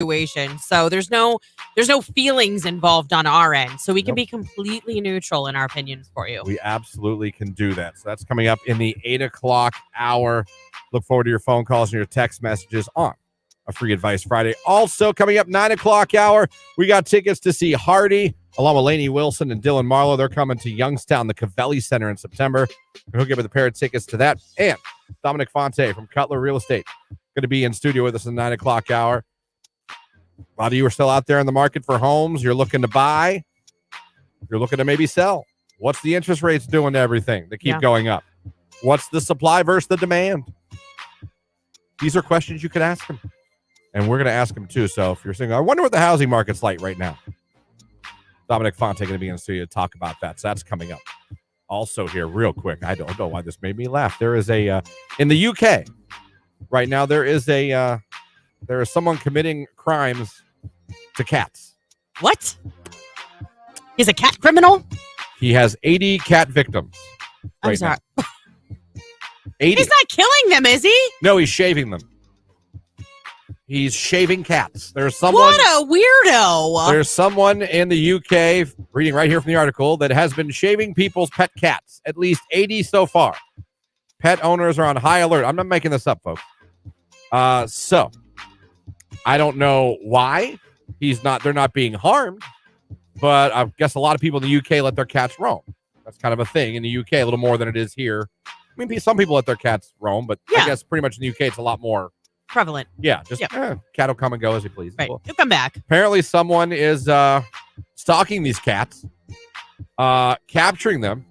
situation. So there's no feelings involved on our end. So we can Nope. be completely neutral in our opinions for you. We absolutely can do that. So that's coming up in the 8 o'clock hour. Look forward to your phone calls and your text messages on a Free Advice Friday. Also coming up 9 o'clock hour, we got tickets to see Hardy along with Lainey Wilson and Dylan Marlowe. They're coming to Youngstown, the Cavelli Center in September. We'll give a pair of tickets to that. And Dominic Fonte from Cutler Real Estate going to be in studio with us in the 9 o'clock hour. A lot of you are still out there in the market for homes. You're looking to buy. You're looking to maybe sell. What's the interest rates doing to everything? They keep going up. What's the supply versus the demand? These are questions you could ask them. And we're going to ask them too. So if you're saying, I wonder what the housing market's like right now. Dominic Fonte going to be in the studio to talk about that. So that's coming up. Also here, real quick, I don't know why this made me laugh. There is a, in the UK right now, there is someone committing crimes to cats. What? He's a cat criminal? He has 80 cat victims. I'm sorry. 80. He's not killing them, is he? No, he's shaving them. He's shaving cats. There's someone. What a weirdo. There's someone in the UK, reading right here from the article, that has been shaving people's pet cats. At least 80 so far. Pet owners are on high alert. I'm not making this up, folks. So I don't know why they're not being harmed, but I guess a lot of people in the UK let their cats roam. That's kind of a thing in the UK, a little more than it is here. I mean, some people let their cats roam, but I guess pretty much in the UK, it's a lot more prevalent. Yeah, just cat will come and go as he pleases. Right, Well, he'll come back. apparently, someone is stalking these cats, capturing them,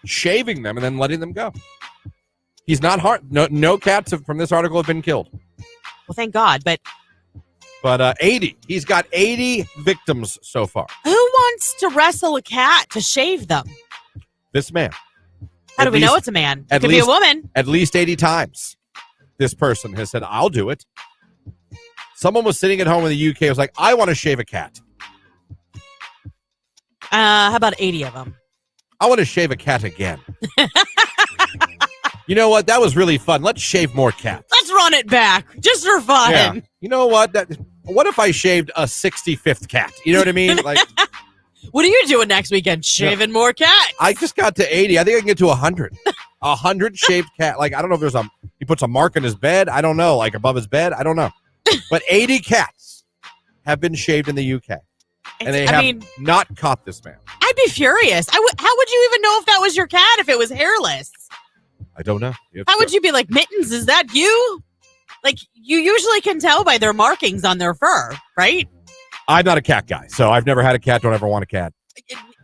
shaving them, and then letting them go. He's not hard. No cats from this article have been killed. Well, thank God. But 80. He's got 80 victims so far. Who wants to wrestle a cat to shave them? This man. How do we know it's a man? It could be a woman. At least 80 times. This person has said, I'll do it. Someone was sitting at home in the UK, was like, I want to shave a cat. How about 80 of them? I want to shave a cat again. You know what? That was really fun. Let's shave more cats. Let's run it back, just for fun. Yeah. You know what? What if I shaved a 65th cat? You know what I mean? Like, what are you doing next weekend? Shaving more cats? I just got to 80. I think I can get to 100. 100 shaved cat. Like, I don't know if he puts a mark in his bed. I don't know. Like above his bed. I don't know. But 80 cats have been shaved in the UK. And they have not caught this man. I'd be furious. How would you even know if that was your cat if it was hairless? I don't know. How would you be like, Mittens, is that you? Like, you usually can tell by their markings on their fur, right? I'm not a cat guy, so I've never had a cat. Don't ever want a cat.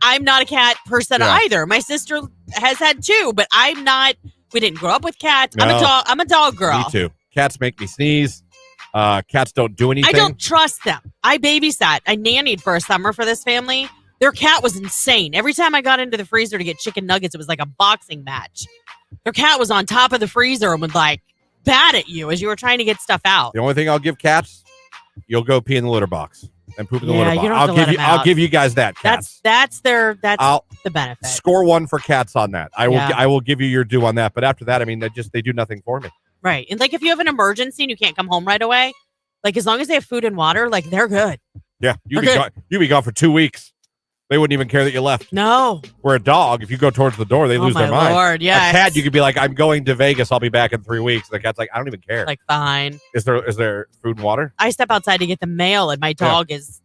I'm not a cat person either. My sister has had two, but I'm not. We didn't grow up with cats. No. I'm a dog girl. Me too. Cats make me sneeze. Cats don't do anything. I don't trust them. I babysat. I nannied for a summer for this family. Their cat was insane. Every time I got into the freezer to get chicken nuggets, it was like a boxing match. Their cat was on top of the freezer and would like bat at you as you were trying to get stuff out. The only thing I'll give cats, you'll go pee in the litter box and poop in the litter box. You don't have to let them out. I'll give you guys that. Cats. That's the benefit. Score 1 for cats on that. I will give you your due on that. But after that, I mean, they do nothing for me. Right. And like if you have an emergency and you can't come home right away, like as long as they have food and water, like they're good. Yeah, you'd be gone for 2 weeks. They wouldn't even care that you left. No. Where a dog, if you go towards the door, they lose their mind. Lord, yes. A cat, you could be like, I'm going to Vegas. I'll be back in 3 weeks. The cat's like, I don't even care. Like, fine. Is there food and water? I step outside to get the mail, and my dog is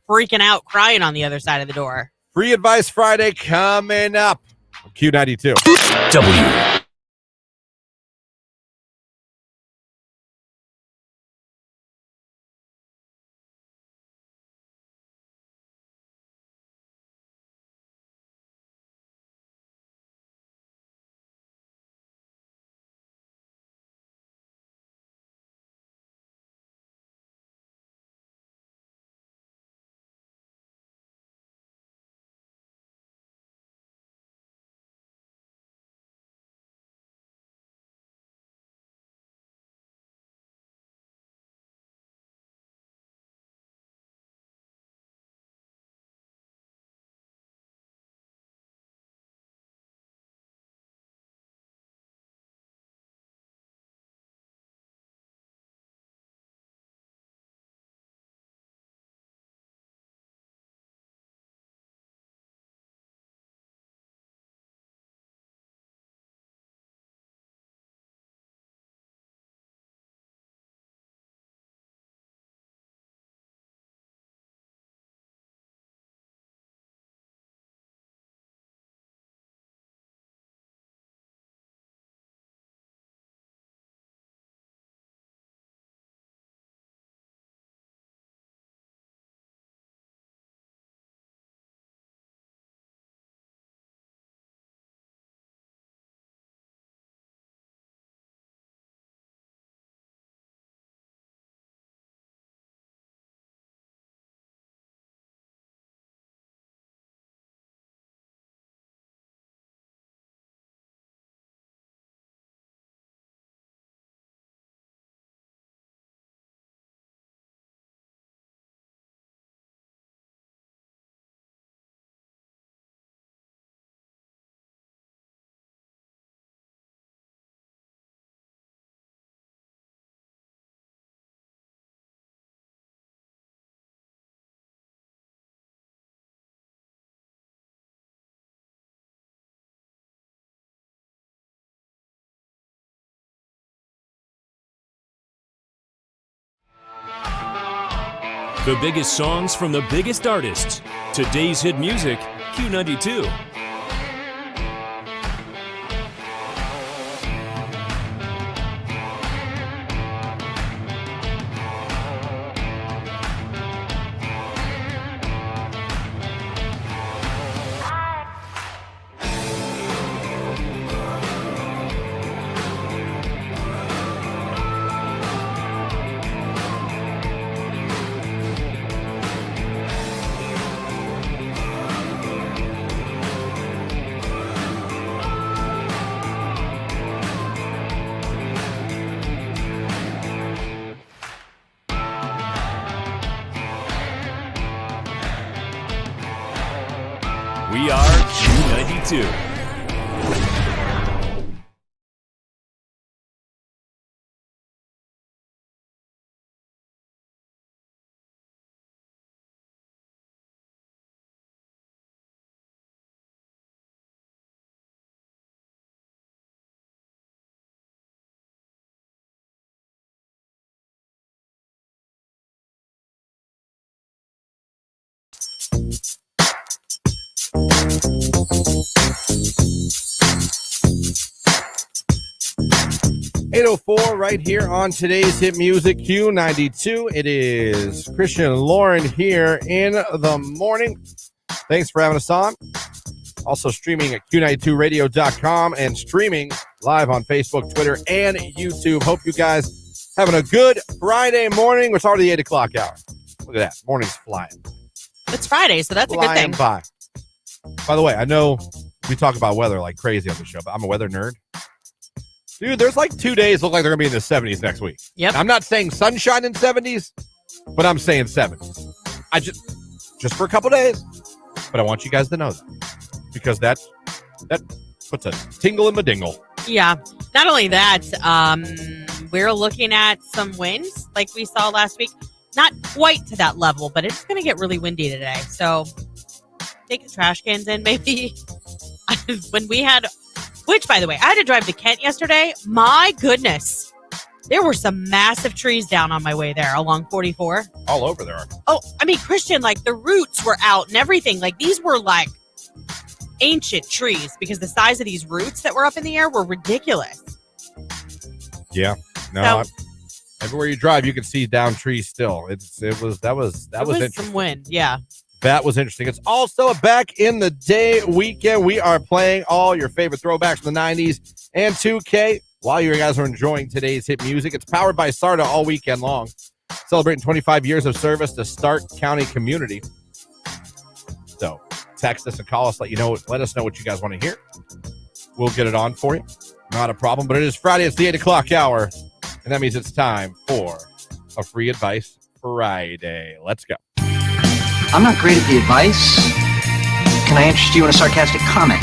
freaking out, crying on the other side of the door. Free Advice Friday coming up on Q92. W. The biggest songs from the biggest artists. Today's hit music, Q92. We are Q92. .804 right here on today's hit music Q92. It is Christian and Lauren here in the morning. Thanks for having us on. Also streaming at Q92radio.com and streaming live on Facebook, Twitter, and YouTube. Hope you guys having a good Friday morning. It's already the 8 o'clock hour. Look at that. Morning's flying. It's Friday, so that's a good thing. By the way, I know we talk about weather like crazy on the show, but I'm a weather nerd. Dude, there's like 2 days look like they're going to be in the 70s next week. Yep. I'm not saying sunshine in 70s, but I'm saying 70s. I just for a couple days. But I want you guys to know that. Because that puts a tingle in my dingle. Yeah. Not only that, we're looking at some winds like we saw last week. Not quite to that level, but it's going to get really windy today. So take the trash cans in, maybe. When we had... Which, by the way, I had to drive to Kent yesterday. My goodness. There were some massive trees down on my way there along 44. All over there. Oh, I mean, Christian, like the roots were out and everything. Like these were like ancient trees because the size of these roots that were up in the air were ridiculous. Yeah. No, everywhere you drive, you can see down trees still. That was interesting. Some wind, yeah. That was interesting. It's also a back in the day weekend. We are playing all your favorite throwbacks from the 90s and 2K while you guys are enjoying today's hit music. It's powered by SARTA all weekend long. Celebrating 25 years of service to Stark County community. So text us and call us. Let us know what you guys want to hear. We'll get it on for you. Not a problem. But it is Friday. It's the 8 o'clock hour. And that means it's time for a Free Advice Friday. Let's go. I'm not great at the advice. Can I interest you in a sarcastic comment?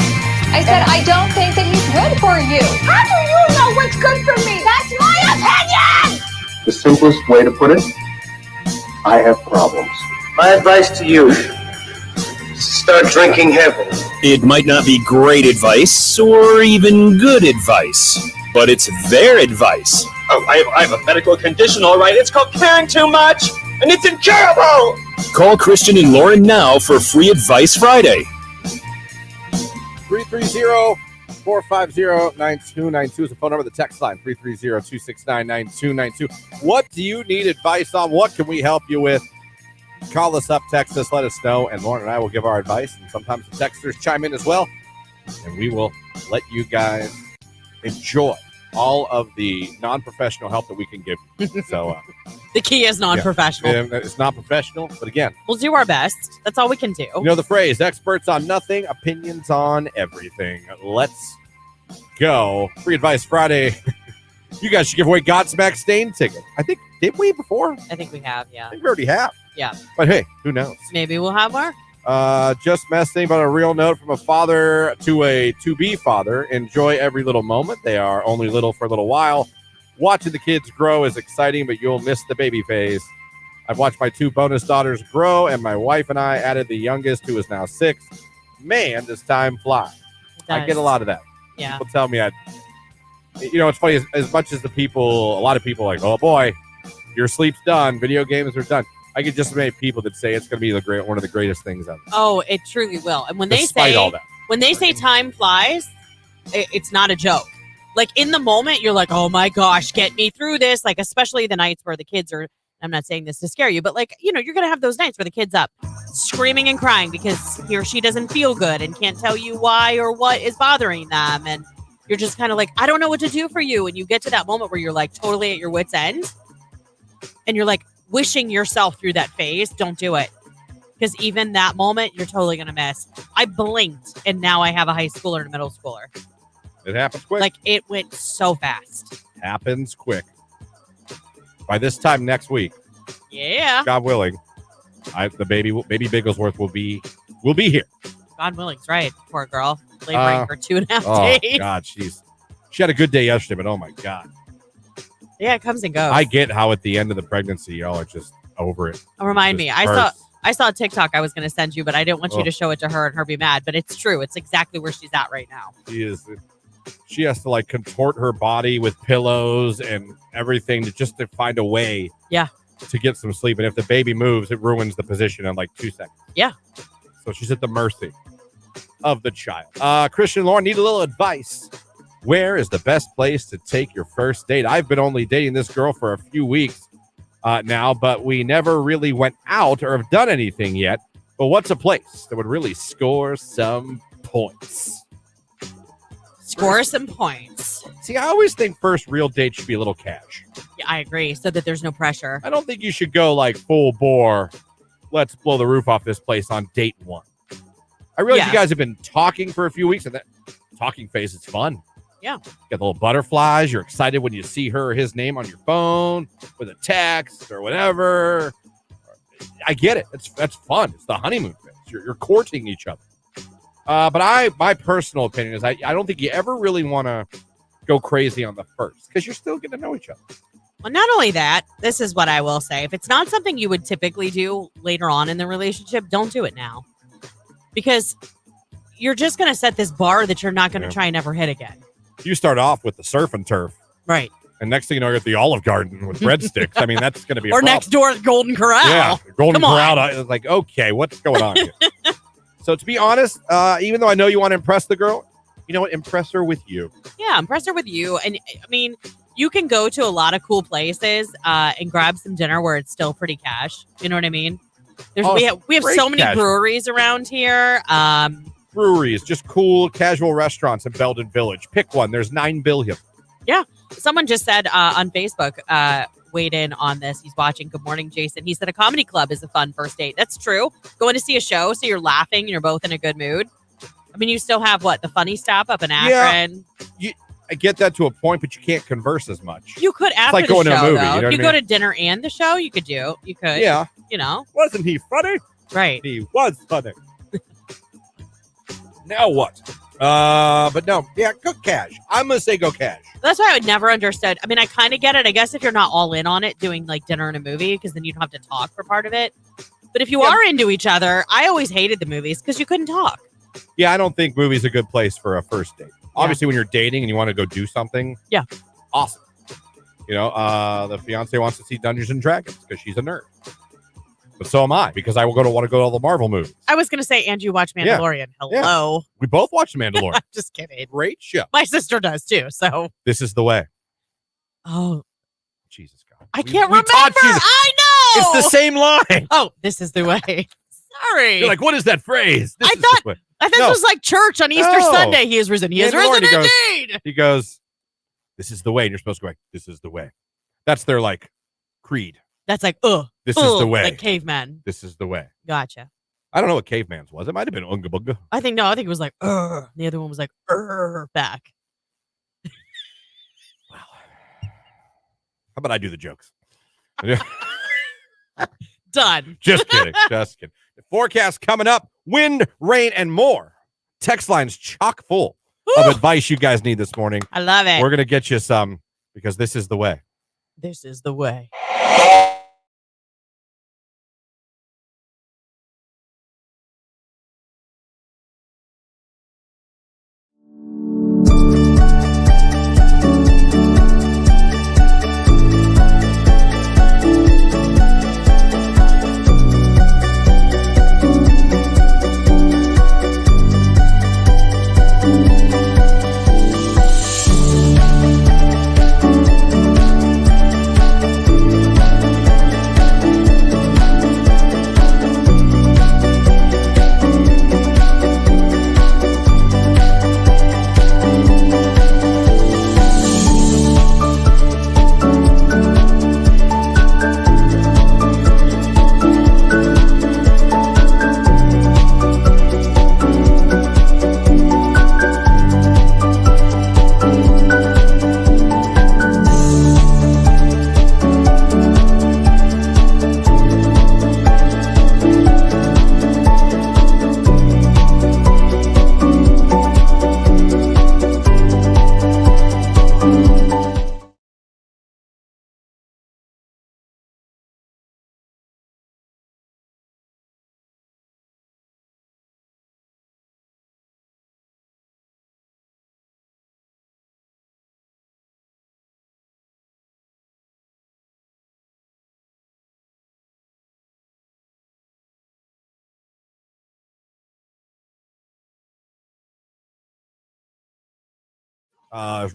I said, I don't think that he's good for you. How do you know what's good for me? That's my opinion! The simplest way to put it, I have problems. My advice to you, start drinking heavily. It might not be great advice or even good advice, but it's their advice. Oh, I have a medical condition, all right. It's called caring too much, and it's incurable. Call Christian and Lauren now for Free Advice Friday. 330-450-9292 is the phone number. The text line, 330-269-9292. What do you need advice on? What can we help you with? Call us up, text us, let us know, and Lauren and I will give our advice. And sometimes the texters chime in as well, and we will let you guys enjoy all of the non-professional help that we can give you. So the key is non-professional. Yeah, it's not professional, but again, we'll do our best. That's all we can do. You know the phrase, experts on nothing, opinions on everything. Let's go. Free Advice Friday. You guys should give away Godsmack Stain ticket. I think, did we before? I think we have, yeah. I think we already have. Yeah. But hey, who knows? Maybe we'll have our. Just messing, but a real note from a father to a to-be father. Enjoy every little moment. They are only little for a little while. Watching the kids grow is exciting, but you'll miss the baby phase. I've watched my 2 bonus daughters grow, and my wife and I added the youngest, who is now 6. Man, does time fly. I get a lot of that. Yeah. People tell me it's funny, as much as a lot of people are like, oh boy, your sleep's done, video games are done. I could just make people that say it's going to be one of the greatest things ever. Oh, it truly will. And when Despite all that. when they say time flies, it's not a joke. Like in the moment, you're like, oh my gosh, get me through this. Like, especially the nights where the kids are, I'm not saying this to scare you, but like, you're going to have those nights where the kid's up screaming and crying because he or she doesn't feel good and can't tell you why or what is bothering them. And you're just kind of like, I don't know what to do for you. And you get to that moment where you're like totally at your wit's end and you're like wishing yourself through that phase. Don't do it. Because even that moment, you're totally going to miss. I blinked and now I have a high schooler and a middle schooler. It happens quick. Like it went so fast. Happens quick. By this time next week, Yeah. God willing, the baby Bigglesworth will be here. God willing's right. Poor girl. Laboring for 2.5 days. Oh God, she had a good day yesterday, but oh my God. Yeah, it comes and goes. I get how at the end of the pregnancy, y'all are just over it. Remind me. I saw a TikTok I was going to send you, but I didn't want you Oh. to show it to her and her be mad. But it's true. It's exactly where she's at right now. She has to like contort her body with pillows and everything to find a way. Yeah. To get some sleep. And if the baby moves, it ruins the position in like 2 seconds. Yeah. So she's at the mercy of the child. Christian and Lauren need a little advice. Where is the best place to take your first date? I've been only dating this girl for a few weeks now, but we never really went out or have done anything yet. But what's a place that would really score some points? Score some points. See, I always think first real date should be a little cash. Yeah, I agree. So that there's no pressure. I don't think you should go like full bore. Let's blow the roof off this place on date one. I realize you guys have been talking for a few weeks, and that talking phase is fun. Yeah. Got the little butterflies. You're excited when you see her or his name on your phone with a text or whatever. I get it. That's fun. It's the honeymoon phase. You're courting each other. But my personal opinion is I don't think you ever really want to go crazy on the first because you're still getting to know each other. Well, not only that, this is what I will say. If it's not something you would typically do later on in the relationship, don't do it now. Because you're just going to set this bar that you're not going to try and ever hit again. You start off with the surf and turf. Right. And next thing you know, you're at the Olive Garden with breadsticks. I mean, that's going to be a problem. next door at Golden Corral. Yeah, Golden Come Corral. on. I was like, okay, what's going on here? So to be honest, even though I know you want to impress the girl, you know what? Impress her with you. Yeah, impress her with you. And I mean, you can go to a lot of cool places and grab some dinner where it's still pretty cash. You know what I mean? We have so many breweries around here. Breweries, just cool, casual restaurants in Belden Village. Pick one. There's 9 billion. Yeah. Someone just said on Facebook, weighed in on this. He's watching. Good morning, Jason. He said a comedy club is a fun first date. That's true. Going to see a show so you're laughing and you're both in a good mood. I mean, you still have the funny stop up in Akron. Yeah, I get that to a point, but you can't converse as much. You could after like the going show, to a movie, though. you know If you what I go to dinner and the show, you could. Yeah. You know. Wasn't he funny? Right. He was funny. Now what? But no. Yeah, go cash. I'm going to say go cash. That's why I would never understood. I mean, I kind of get it. I guess if you're not all in on it, doing like dinner and a movie, because then you don't have to talk for part of it. But if you are into each other, I always hated the movies because you couldn't talk. Yeah, I don't think movies are a good place for a first date. Obviously, when you're dating and you want to go do something. Yeah. Awesome. You know, the fiance wants to see Dungeons and Dragons because she's a nerd. But so am I, because I want to go to all the Marvel movies. I was going to say, and you watch Mandalorian. Yeah. Hello. Yeah. We both watch Mandalorian. I'm just kidding. Great show. My sister does too. So. This is the way. Oh. Jesus God. I can't remember. Taught you I know. It's the same line. Oh, this is the way. Sorry. You're like, what is that phrase? I thought this was like church on Easter Sunday. He is risen. He is risen indeed. He goes, this is the way. And you're supposed to go like, this is the way. That's their like creed. That's like, this is the way. Like cavemen. This is the way. Gotcha. I don't know what caveman's was. It might have been Unga Bunga. I think it was like, the other one was like, back. Wow. How about I do the jokes? Done. Just kidding. Just kidding. The forecast coming up, wind, rain, and more. Text line's chock full of advice you guys need this morning. I love it. We're going to get you some because this is the way. This is the way.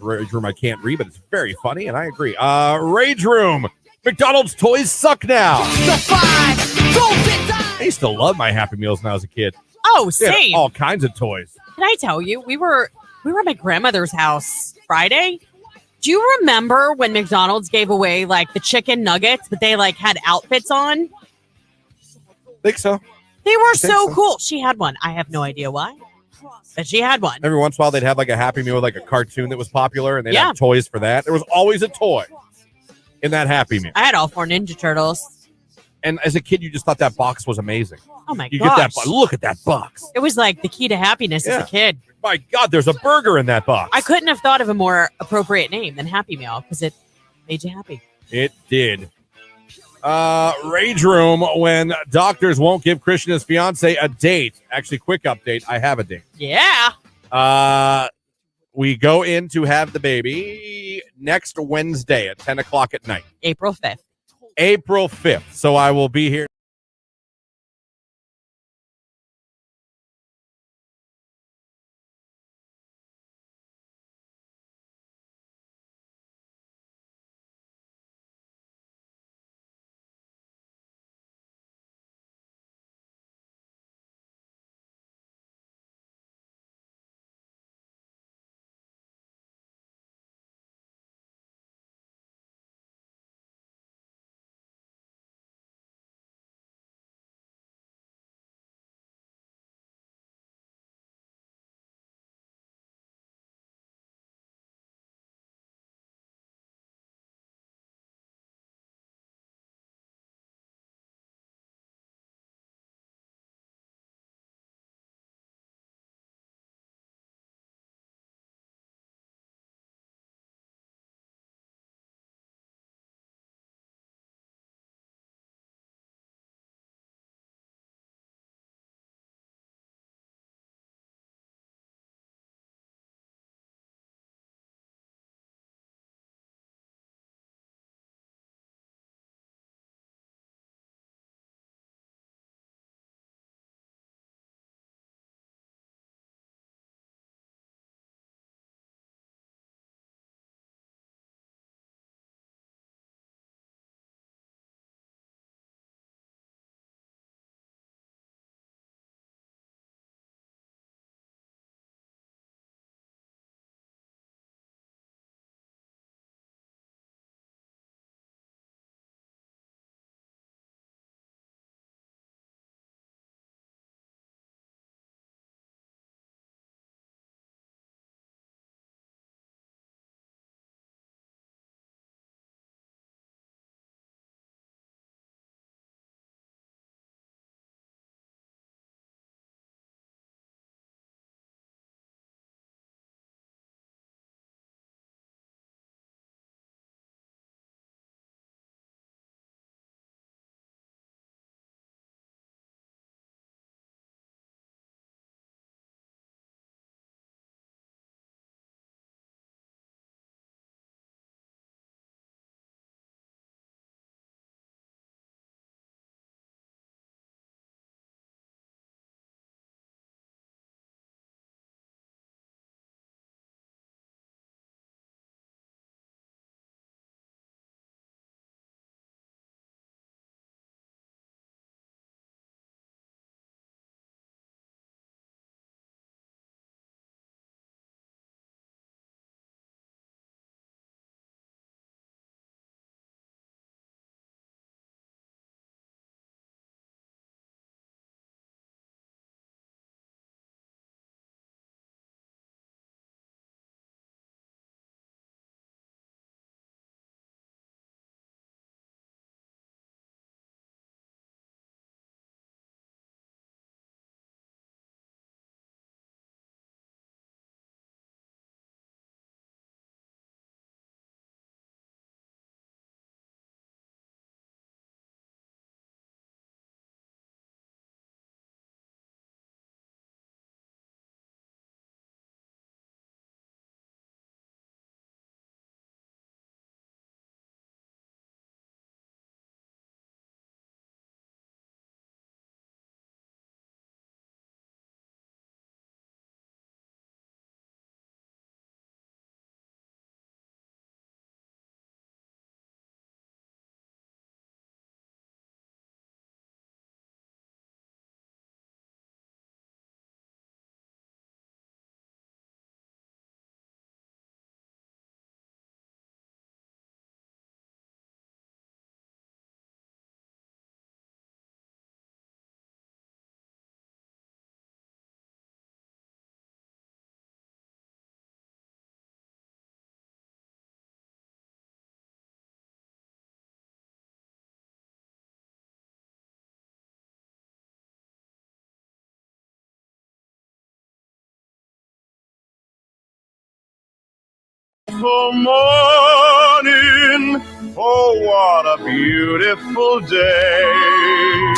Rage Room I can't read, but it's very funny, and I agree. Rage Room. McDonald's toys suck now. I used to love my Happy Meals when I was a kid. Oh, They had same. all kinds of toys. Can I tell you, we were at my grandmother's house Friday. Do you remember when McDonald's gave away like the chicken nuggets, but they like had outfits on? Think so. They were think so so. cool. She had one. I have no idea why, but she had one. Every once in a while, they'd have like a Happy Meal with like a cartoon that was popular, and they'd Yeah. have toys for that. There was always a toy in that Happy Meal. I had all 4 Ninja Turtles. And as a kid, you just thought that box was amazing. Oh my You gosh. get that. Look at that box. It was like the key to happiness as Yeah. a kid. My God, there's a burger in that box. I couldn't have thought of a more appropriate name than Happy Meal because it made you happy. It did. Rage Room, when doctors won't give Christian his fiance a date. Actually, quick update. I have a date. Yeah. We go in to have the baby next Wednesday at 10 o'clock at night. April 5th. April 5th. So I will be here. beautiful morning. Oh, what a beautiful day.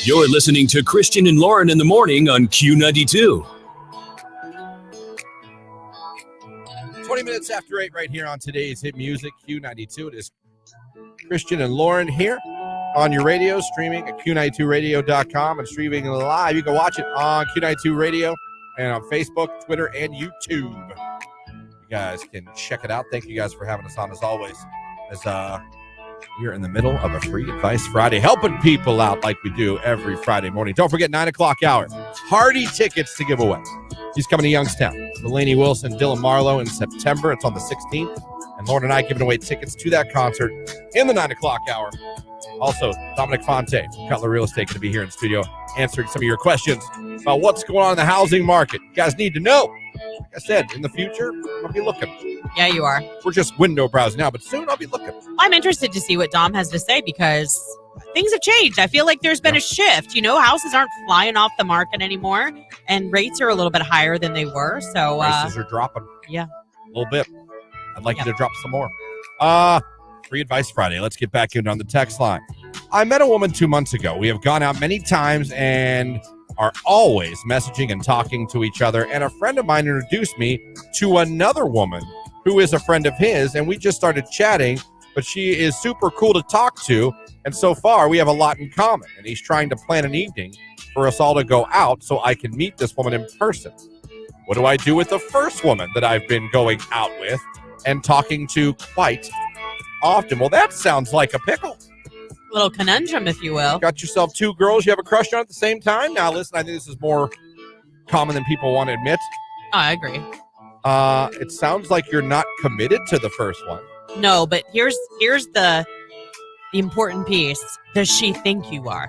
You're listening to Christian and Lauren in the morning on Q92. 20 minutes after 8 right here on today's Hit Music, Q92. It is Christian and Lauren here on your radio, streaming at Q92radio.com and streaming live. You can watch it on Q92 Radio and on Facebook, Twitter, and YouTube. You guys can check it out. Thank you guys for having us on as always. As we're in the middle of a Free Advice Friday, helping people out like we do every Friday morning. Don't forget 9 o'clock hour. Hardy tickets to give away. He's coming to Youngstown. Delaney Wilson, Dylan Marlowe in September. It's on the 16th. And Lauren and I giving away tickets to that concert in the 9 o'clock hour. Also, Dominic Fonte, Cutler Real Estate, going to be here in studio answering some of your questions about what's going on in the housing market. You guys need to know. Like I said, in the future, I'll be looking. Yeah, you are. We're just window browsing now, but soon I'll be looking. I'm interested to see what Dom has to say because things have changed. I feel like there's been a shift. You know, houses aren't flying off the market anymore, and rates are a little bit higher than they were. So prices are dropping. Yeah. A little bit. I'd like you to drop some more. Free Advice Friday. Let's get back in on the text line. I met a woman 2 months ago. We have gone out many times and are always messaging and talking to each other. And a friend of mine introduced me to another woman who is a friend of his. And we just started chatting, but she is super cool to talk to. And so far, we have a lot in common. And he's trying to plan an evening for us all to go out so I can meet this woman in person. What do I do with the first woman that I've been going out with and talking to quite often? Well, that sounds like a pickle. Little conundrum, if you will. Got yourself two girls you have a crush on at the same time? Now, listen, I think this is more common than people want to admit. Oh, I agree. It sounds like you're not committed to the first one. No, but here's the important piece. Does she think you are?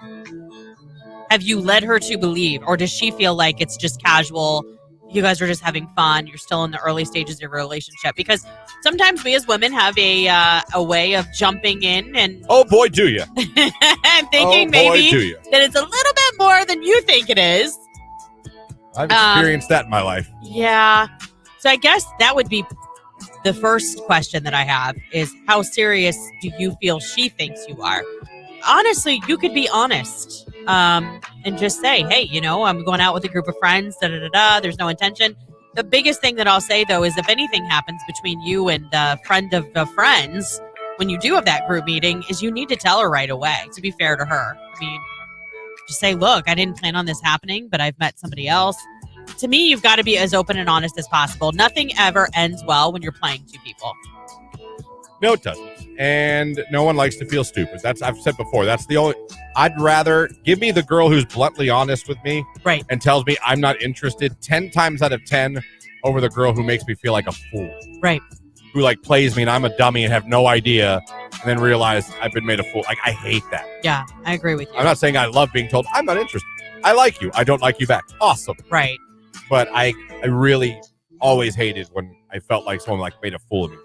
Have you led her to believe, or does she feel like it's just casual? You guys are just having fun. You're still in the early stages of your relationship. Because sometimes we as women have a way of jumping in and oh boy, do you? and thinking maybe that it's a little bit more than you think it is. I've experienced that in my life. Yeah. So I guess that would be the first question that I have is how serious do you feel she thinks you are? Honestly, you could be honest and just say, hey, you know, I'm going out with a group of friends, there's no intention. The biggest thing that I'll say, though, is if anything happens between you and a friend of friends, when you do have that group meeting, is you need to tell her right away, to be fair to her. I mean, just say, look, I didn't plan on this happening, but I've met somebody else. To me, you've got to be as open and honest as possible. Nothing ever ends well when you're playing two people. No, it doesn't. And no one likes to feel stupid. That's I've said before. That's the only. I'd rather give me the girl who's bluntly honest with me, right, and tells me I'm not interested 10 times out of 10 over the girl who makes me feel like a fool, right? Who like plays me and I'm a dummy and have no idea, and then realize I've been made a fool. Like I hate that. Yeah, I agree with you. I'm not saying I love being told I'm not interested. I like you. I don't like you back. Awesome. Right. But I really always hated when I felt like someone like made a fool of me.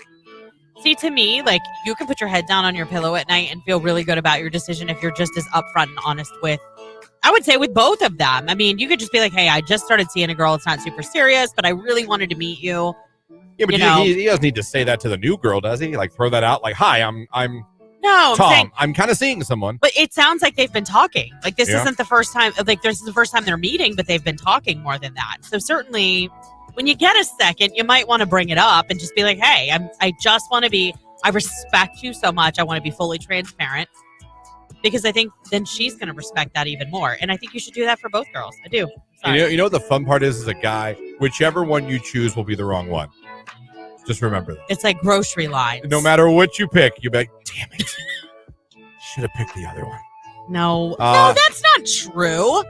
See, to me, like, you can put your head down on your pillow at night and feel really good about your decision if you're just as upfront and honest with, I would say, with both of them. I mean, you could just be like, hey, I just started seeing a girl. It's not super serious, but I really wanted to meet you. Yeah, but he doesn't need to say that to the new girl, does he? Like, throw that out? Like, hi, I'm no, Tom. I'm kind of seeing someone. But it sounds like they've been talking. Like, this isn't the first time. Like, this is the first time they're meeting, but they've been talking more than that. So certainly, when you get a second, you might want to bring it up and just be like, hey, I just want to be, I respect you so much. I want to be fully transparent, because I think then she's going to respect that even more. And I think you should do that for both girls. I do. You know what the fun part is as a guy? Whichever one you choose will be the wrong one. Just remember that. It's like grocery lines. No matter what you pick, you'll be like, damn it. Should have picked the other one. No, that's not true.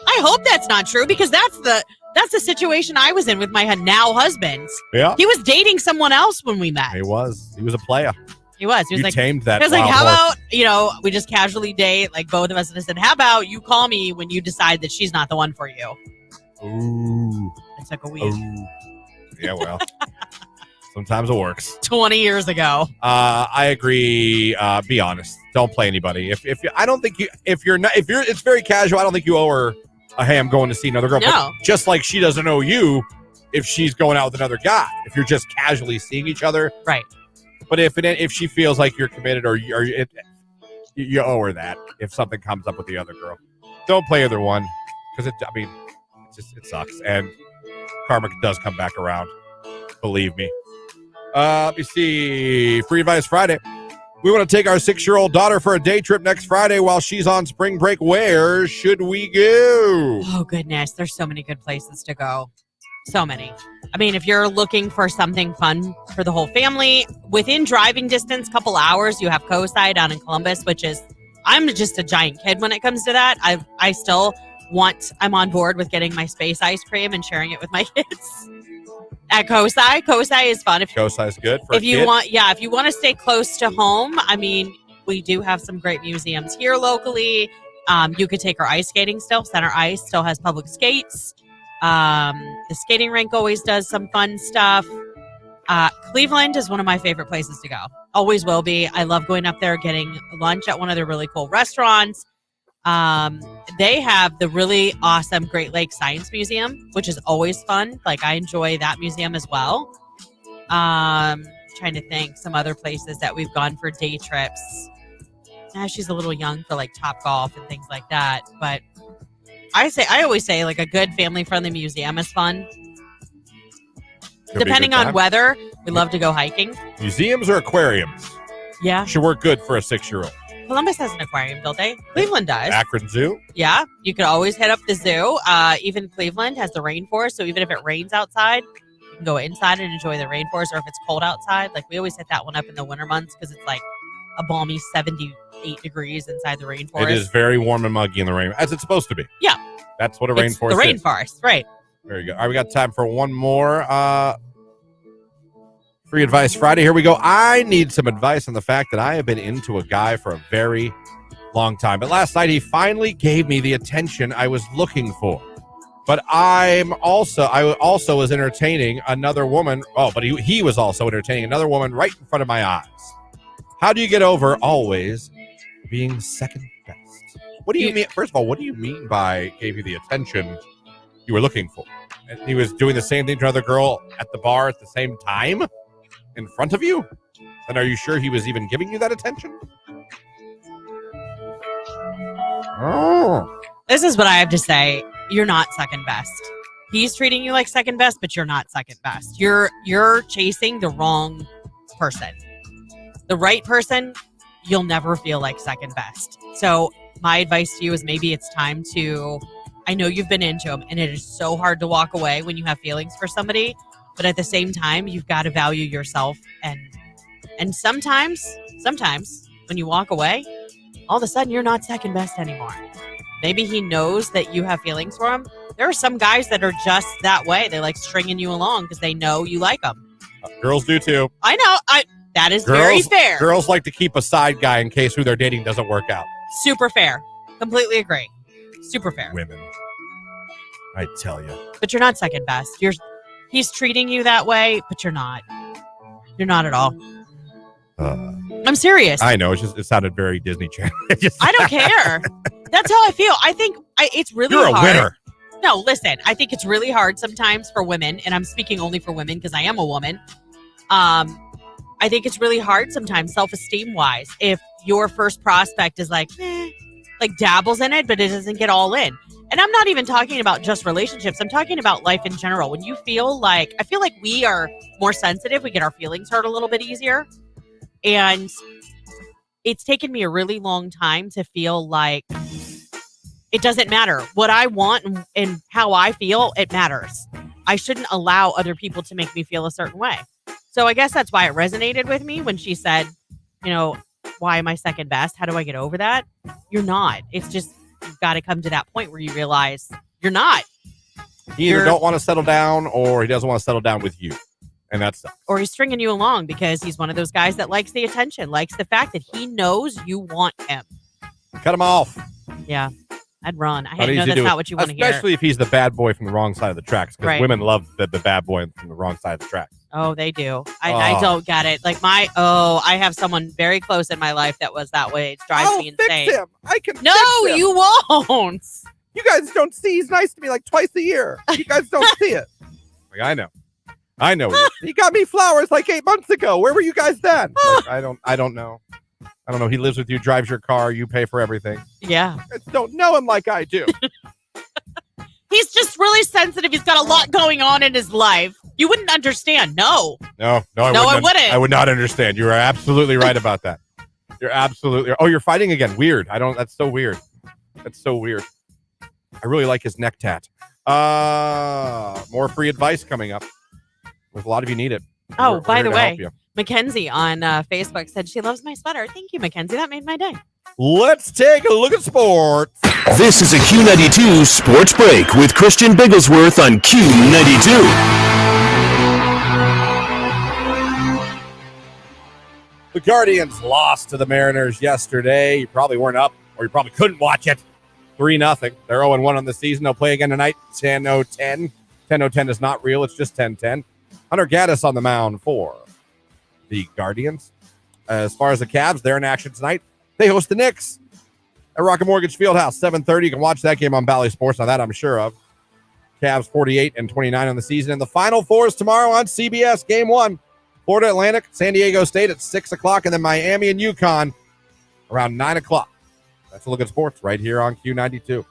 I hope that's not true, because that's the situation I was in with my now husband. Yeah. He was dating someone else when we met. He was a player. He was you like, tamed that. He was like, how about, we just casually date, like both of us. And I said, how about you call me when you decide that she's not the one for you? Ooh. It took a week. Ooh. Yeah, well, sometimes it works. 20 years ago. I agree. Be honest. Don't play anybody. If it's very casual, I don't think you owe her a hey, I'm going to see another girl. No. But just like she doesn't owe you if she's going out with another guy. If you're just casually seeing each other, Right. But if she feels like you're committed, or you owe her that. If something comes up with the other girl, don't play either one, because it sucks, and karma does come back around. Believe me. Let me see. Free Advice Friday. We want to take our 6-year-old daughter for a day trip next Friday while she's on spring break. Where should we go? Oh, goodness. There's so many good places to go. So many. I mean, if you're looking for something fun for the whole family, within driving distance, couple hours, you have Cosi down in Columbus, which is, I'm just a giant kid when it comes to that. I'm on board with getting my space ice cream and sharing it with my kids. At Cosi. Cosi is fun. Cosi is good for if you want to stay close to home. I mean, we do have some great museums here locally. You could take her ice skating still. Center Ice still has public skates. The skating rink always does some fun stuff. Cleveland is one of my favorite places to go. Always will be. I love going up there, getting lunch at one of their really cool restaurants. They have the really awesome Great Lakes Science Museum, which is always fun. Like, I enjoy that museum as well. Trying to think some other places that we've gone for day trips. She's a little young for like Top Golf and things like that. But I always say like a good family friendly museum is fun. Depending on weather, we love to go hiking. Museums or aquariums? Yeah. Should work good for a 6-year-old. Columbus has an aquarium, don't they? Cleveland does. Akron Zoo? Yeah. You could always hit up the zoo. Even Cleveland has the rainforest. So even if it rains outside, you can go inside and enjoy the rainforest. Or if it's cold outside, like we always hit that one up in the winter months because it's like a balmy 78 degrees inside the rainforest. It is very warm and muggy in the rain, as it's supposed to be. Yeah. That's what a rainforest is. The rainforest, right. Very good. All right, we got time for one more Free Advice Friday. Here we go. I need some advice on the fact that I have been into a guy for a very long time. But last night, he finally gave me the attention I was looking for. But I also was entertaining another woman. Oh, but he was also entertaining another woman right in front of my eyes. How do you get over always being second best? What do you mean? First of all, what do you mean by gave you the attention you were looking for? And he was doing the same thing to another girl at the bar at the same time in front of you? And are you sure he was even giving you that attention? Oh. This is what I have to say. You're not second best. He's treating you like second best, but you're not second best. You're chasing the wrong person. The right person, you'll never feel like second best. So my advice to you is maybe it's time to, I know you've been into him and it is so hard to walk away when you have feelings for somebody, but at the same time, you've got to value yourself. And sometimes when you walk away, all of a sudden you're not second best anymore. Maybe he knows that you have feelings for him. There are some guys that are just that way. They like stringing you along because they know you like them. Girls do too. I know. That is very fair. Girls like to keep a side guy in case who they're dating doesn't work out. Super fair. Completely agree. Super fair. Women. I tell you. But you're not second best. He's treating you that way, but you're not. You're not at all. I'm serious. I know. It sounded very Disney Channel. I don't care. That's how I feel. I think it's really hard. You're a winner. No, listen. I think it's really hard sometimes for women, and I'm speaking only for women because I am a woman. I think it's really hard sometimes, self-esteem wise, if your first prospect is like dabbles in it, but it doesn't get all in. And I'm not even talking about just relationships. I'm talking about life in general. When you feel like, I feel like we are more sensitive. We get our feelings hurt a little bit easier. And it's taken me a really long time to feel like it doesn't matter. What I want and how I feel, it matters. I shouldn't allow other people to make me feel a certain way. So I guess that's why it resonated with me when she said, why am I second best? How do I get over that? You're not. It's just, you've got to come to that point where you realize you're not. He either don't want to settle down or he doesn't want to settle down with you. And that sucks. Or he's stringing you along because he's one of those guys that likes the attention, likes the fact that he knows you want him. Cut him off. Yeah. I'd run. I know that's not what you want to hear. Especially if he's the bad boy from the wrong side of the tracks. Because women love the bad boy from the wrong side of the tracks. Oh, they do. I don't get it. Like I have someone very close in my life that was that way. It drives me insane. Fix him. I can No, fix him. you won't. You guys don't see he's nice to me like twice a year. You guys don't see it. Like, I know. He got me flowers like 8 months ago. Where were you guys then? Like, I don't know. I don't know. He lives with you, drives your car, you pay for everything. Yeah. I don't know him like I do. He's just really sensitive. He's got a lot going on in his life. You wouldn't understand. No, I wouldn't. I would not understand. You are absolutely right about that. You're absolutely. Oh, you're fighting again. Weird. That's so weird. That's so weird. I really like his neck tat. More free advice coming up. A lot of you need it. Oh, by the way, Mackenzie on Facebook said she loves my sweater. Thank you, Mackenzie. That made my day. Let's take a look at sports. This is a Q92 Sports Break with Christian Bigglesworth on Q92. The Guardians lost to the Mariners yesterday. You probably weren't up, or you probably couldn't watch it. 3-0. They're 0-1 on the season. They'll play again tonight. 10-0-10. 10-0-10 is not real. It's just 10-10. Hunter Gaddis on the mound for the Guardians. As far as the Cavs, they're in action tonight. They host the Knicks at Rocket Mortgage Fieldhouse, 7:30. You can watch that game on Bally Sports. Now that I'm sure of. Cavs 48-29 on the season. And the Final Four is tomorrow on CBS. Game 1, Florida Atlantic, San Diego State at 6 o'clock. And then Miami and UConn around 9 o'clock. That's a look at sports right here on Q92.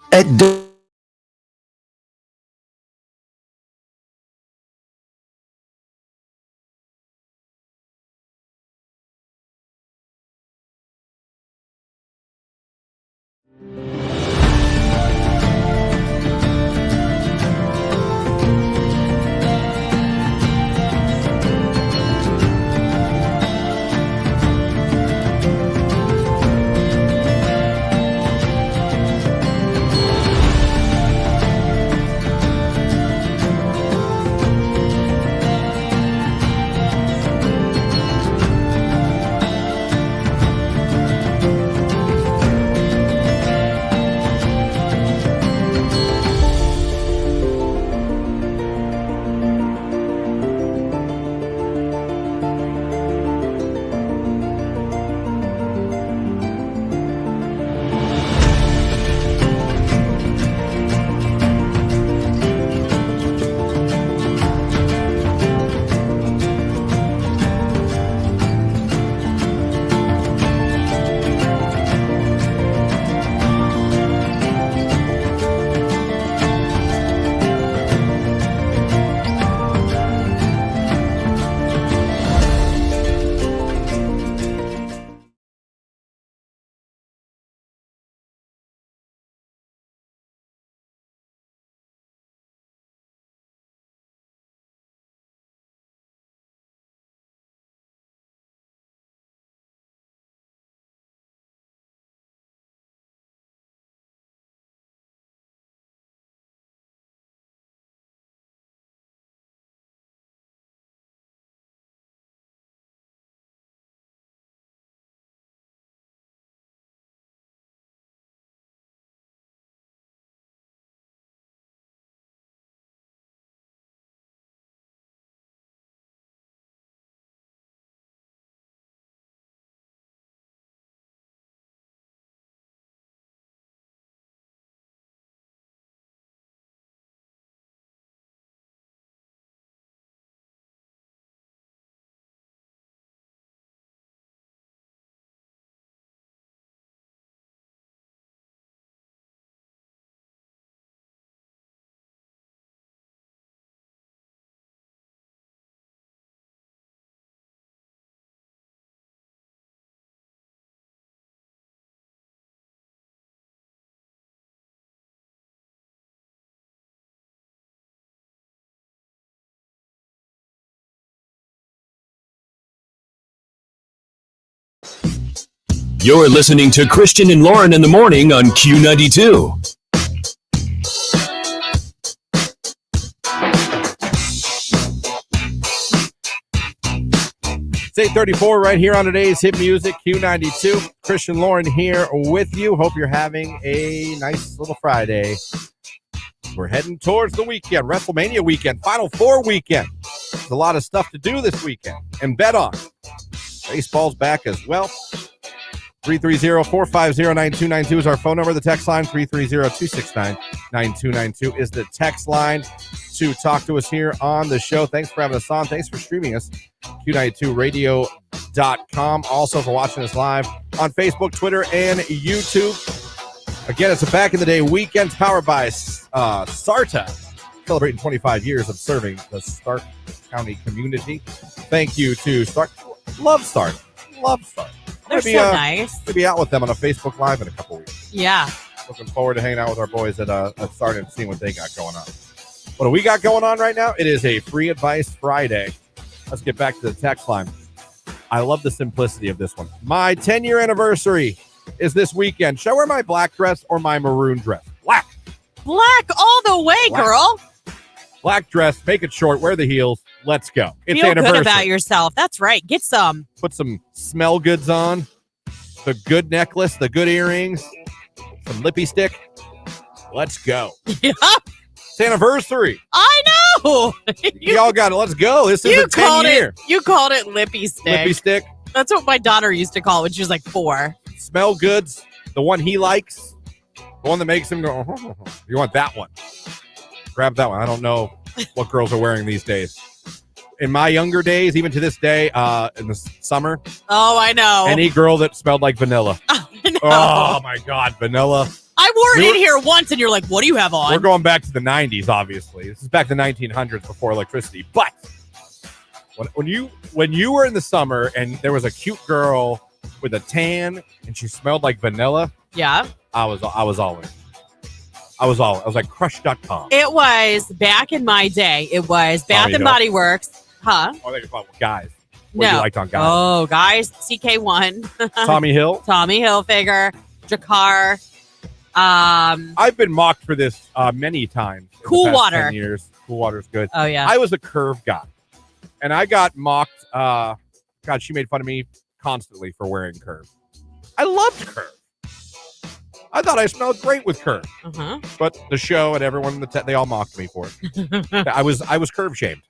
You're listening to Christian and Lauren in the morning on Q92. It's 8:34 right here on today's Hit Music Q92. Christian Lauren here with you. Hope you're having a nice little Friday. We're heading towards the weekend, WrestleMania weekend, Final Four weekend. There's a lot of stuff to do this weekend and bet on. Baseball's back as well. 330-450-9292 is our phone number. The text line, 330-269-9292 is the text line to talk to us here on the show. Thanks for having us on. Thanks for streaming us. Q92radio.com. Also for watching us live on Facebook, Twitter, and YouTube. Again, it's a back in the day weekend powered by SARTA, celebrating 25 years of serving the Stark County community. Thank you to Stark. Love Stark. They're so nice. We'll be out with them on a Facebook Live in a couple weeks. Yeah. Looking forward to hanging out with our boys at Stark and seeing what they got going on. What do we got going on right now? It is a Free Advice Friday. Let's get back to the text line. I love the simplicity of this one. My 10-year anniversary is this weekend. Should I wear my black dress or my maroon dress? Black all the way, girl. Black dress, make it short, wear the heels. Let's go. It's Feel anniversary. good about yourself. That's right. Get some. Put some smell goods on. The good necklace, the good earrings, some lippy stick. Let's go. Yeah. It's anniversary. I know. Y'all got it. Let's go. This is a 10-year. You called it lippy stick. Lippy stick. That's what my daughter used to call it when she was like 4. Smell goods. The one he likes. The one that makes him go, oh. You want that one. Grab that one. I don't know what girls are wearing these days. In my younger days, even to this day, in the summer. Oh, I know. Any girl that smelled like vanilla. I know. Oh, my God. Vanilla. I wore it in here once, and you're like, what do you have on? We're going back to the 90s, obviously. This is back to the 1900s before electricity. But when you were in the summer and there was a cute girl with a tan and she smelled like vanilla, yeah, I was all in. I was like crush.com. It was back in my day. It was Bath and Body Works. Huh? Oh, I think it's about guys. What you liked on guys? Oh, guys. CK1. Tommy Hill. Tommy Hilfiger. Jakar. I've been mocked for this many times. Cool Water. 10 years. Cool Water's good. Oh, yeah. I was a Curve guy. And I got mocked. God, she made fun of me constantly for wearing Curve. I loved Curve. I thought I smelled great with Curve. Uh-huh. But the show and everyone, they all mocked me for it. I was Curve shamed.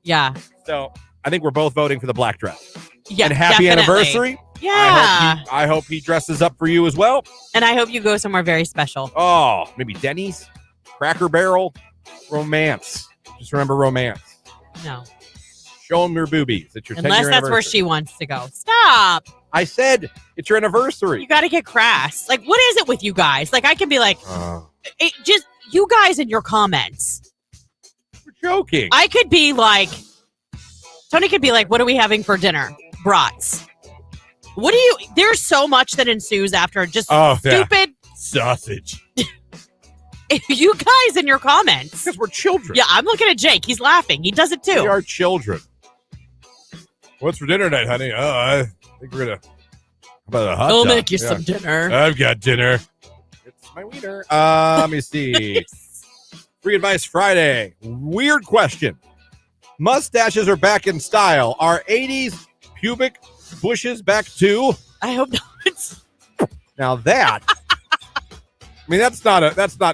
Yeah. So I think we're both voting for the black dress. Yeah, and happy definitely. anniversary. Yeah. I hope he dresses up for you as well. And I hope you go somewhere very special. Oh, maybe Denny's, Cracker Barrel, romance. Just remember romance. No. Show them your boobies. It's your 10-year Unless that's where she wants to go. Stop. I said it's your anniversary. You got to get crass. Like, what is it with you guys? Like, I can be like, just you guys in your comments. We're joking. I could be like, Tony could be like, what are we having for dinner? Brats. There's so much that ensues after just stupid sausage. You guys in your comments. Because we're children. Yeah, I'm looking at Jake. He's laughing. He does it too. We are children. What's for dinner tonight, honey? Oh, I think we're going to... How about a hot I'll dog? make you some dinner. I've got dinner. It's my wiener. Let me see. Free Advice Friday. Weird question. Mustaches are back in style. Are 80s pubic bushes back too? I hope not. Now that... I mean, that's not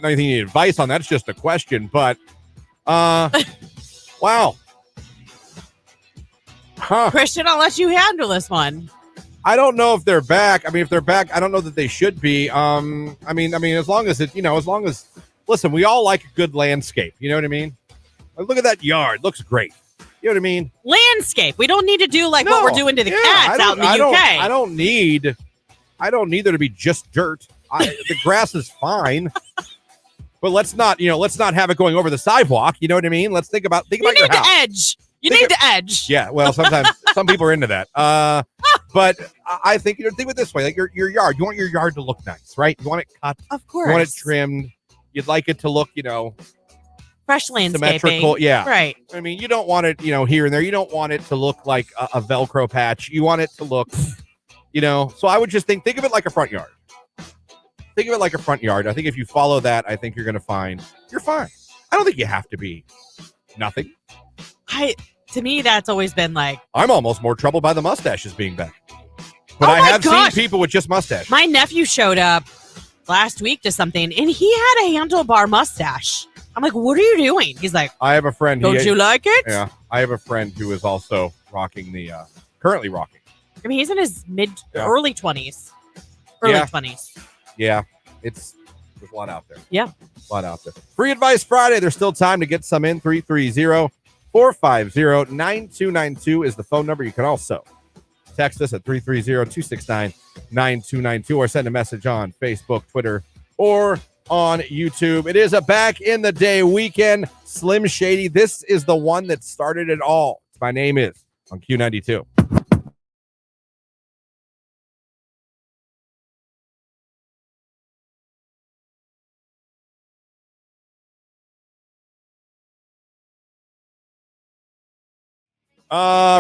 anything you need advice on. That's just a question. But, wow. Huh. Christian, I'll let you handle this one. I don't know if they're back. I mean, if they're back, I don't know that they should be. I mean, as long as listen, we all like a good landscape. You know what I mean? Like, look at that yard. Looks great. You know what I mean? Landscape. We don't need to do what we're doing to the cats out in the UK. I don't need there to be just dirt. The grass is fine, but let's not have it going over the sidewalk. You know what I mean? Let's think about your house. You need the edge. You need the edge. Yeah. Well, sometimes some people are into that. But I think think of it this way: like your yard. You want your yard to look nice, right? You want it cut. Of course. You want it trimmed. You'd like it to look, fresh landscaping. Symmetrical. Yeah. Right. I mean, you don't want it, here and there. You don't want it to look like a Velcro patch. You want it to look, So I would just think of it like a front yard. Think of it like a front yard. I think if you follow that, I think you're going to find you're fine. I don't think you have to be nothing. To me, that's always been like... I'm almost more troubled by the mustaches being back. But I have seen people with just mustaches. My nephew showed up last week to something, and he had a handlebar mustache. I'm like, what are you doing? He's like... I have a friend... Don't you like it? Yeah. I have a friend who is also rocking currently rocking I mean, he's in his Yeah. early 20s. Early 20s. Yeah. There's a lot out there. Yeah. A lot out there. Free Advice Friday. There's still time to get some in. 330-450-9292 is the phone number. You can also text us at 330-269-9292 or send a message on Facebook, Twitter, or on YouTube. It is a back in the day weekend. Slim Shady. This is the one that started it all. My name is on Q92.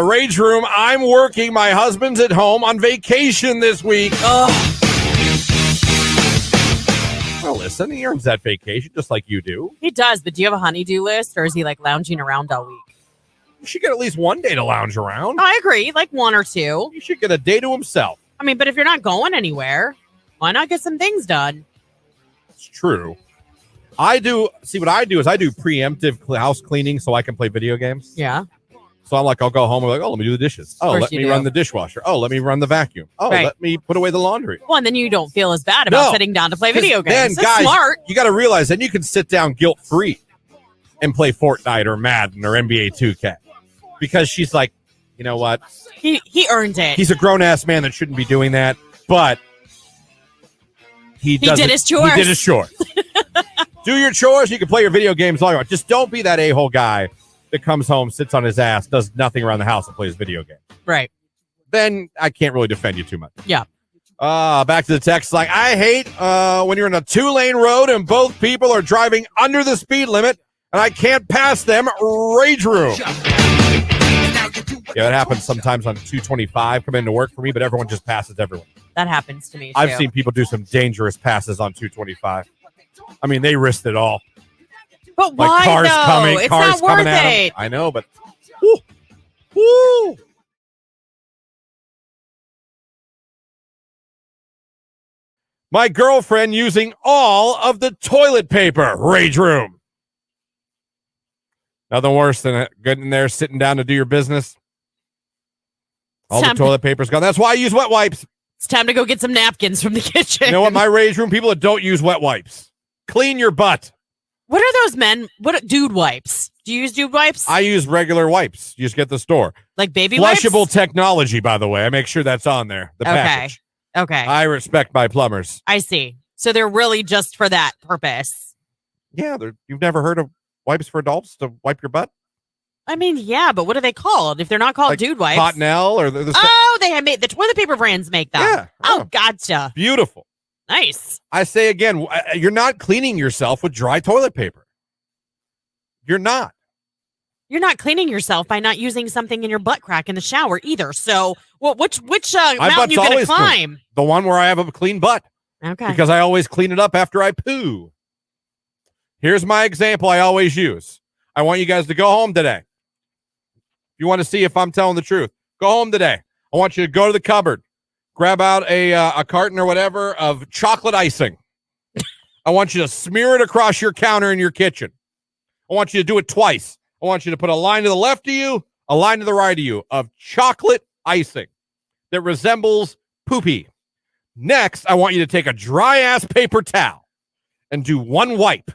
Rage Room, I'm working. My husband's at home on vacation this week. Oh. Well, listen, he earns that vacation just like you do. He does, but do you have a honey-do list, or is he like lounging around all week? You should get at least one day to lounge around. I agree, like one or two. You should get a day to himself. I mean, but if you're not going anywhere, why not get some things done? It's true. What I do is I do preemptive house cleaning so I can play video games. Yeah. So I'm like, I'll go home and let me do the dishes. Oh, let me run the dishwasher. Oh, let me run the vacuum. Oh, let me put away the laundry. Well, and then you don't feel as bad about sitting down to play video games. Then, guys, smart. You got to realize then you can sit down guilt-free and play Fortnite or Madden or NBA 2K. Because she's like, you know what? He earned it. He's a grown-ass man that shouldn't be doing that, but he did his chores. He did his chores. Do your chores. You can play your video games all you want. Just don't be that a-hole guy that comes home, sits on his ass, does nothing around the house, and plays video games. Right. Then I can't really defend you too much. Yeah. Back to the text. Like, I hate when you're in a 2-lane road and both people are driving under the speed limit and I can't pass them. Rage Room. Yeah, that happens sometimes on 225 coming into work for me, but everyone just passes everyone. That happens to me, too. I've seen people do some dangerous passes on 225. I mean, they risked it all. But why, like cars though? coming, It's cars not worth coming at it. them. I know, but woo, woo. My girlfriend using all of the toilet paper. Rage Room. Nothing worse than getting there, sitting down to do your business. All the toilet paper's gone. That's why I use wet wipes. It's time to go get some napkins from the kitchen. You know what? My Rage Room, people that don't use wet wipes. Clean your butt. What are those men? Dude wipes? Do you use dude wipes? I use regular wipes. You just get the store. Like baby wipes? Flushable technology, by the way. I make sure that's on there. The package. Okay. I respect my plumbers. I see. So they're really just for that purpose. Yeah. You've never heard of wipes for adults to wipe your butt? I mean, yeah, but what are they called? If they're not called like dude wipes. Cottonelle or the they have made the toilet paper brands make them. Yeah. Oh, gotcha. Beautiful. Nice. I say again, you're not cleaning yourself with dry toilet paper. You're not. You're not cleaning yourself by not using something in your butt crack in the shower either. So, which mountain you gonna climb? Clean. The one where I have a clean butt. Okay. Because I always clean it up after I poo. Here's my example I always use. I want you guys to go home today. If you want to see if I'm telling the truth, go home today. I want you to go to the cupboard, grab out a carton or whatever of chocolate icing. I want you to smear it across your counter in your kitchen. I want you to do it twice. I want you to put a line to the left of you, a line to the right of you of chocolate icing that resembles poopy. Next, I want you to take a dry-ass paper towel and do one wipe.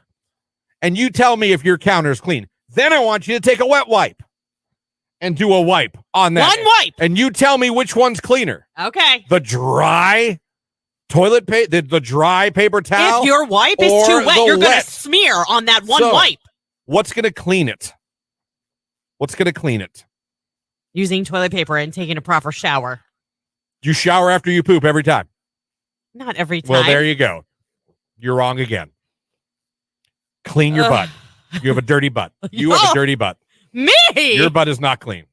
And you tell me if your counter is clean. Then I want you to take a wet wipe and do a wipe on that. One wipe. And you tell me which one's cleaner. Okay. The dry toilet paper, the dry paper towel. If your wipe is too wet, you're going to smear on that one wipe. What's going to clean it? What's going to clean it? Using toilet paper and taking a proper shower. You shower after you poop every time. Not every time. Well, there you go. You're wrong again. Clean your butt. You have a dirty butt. You have a dirty butt. Me? Your butt is not clean.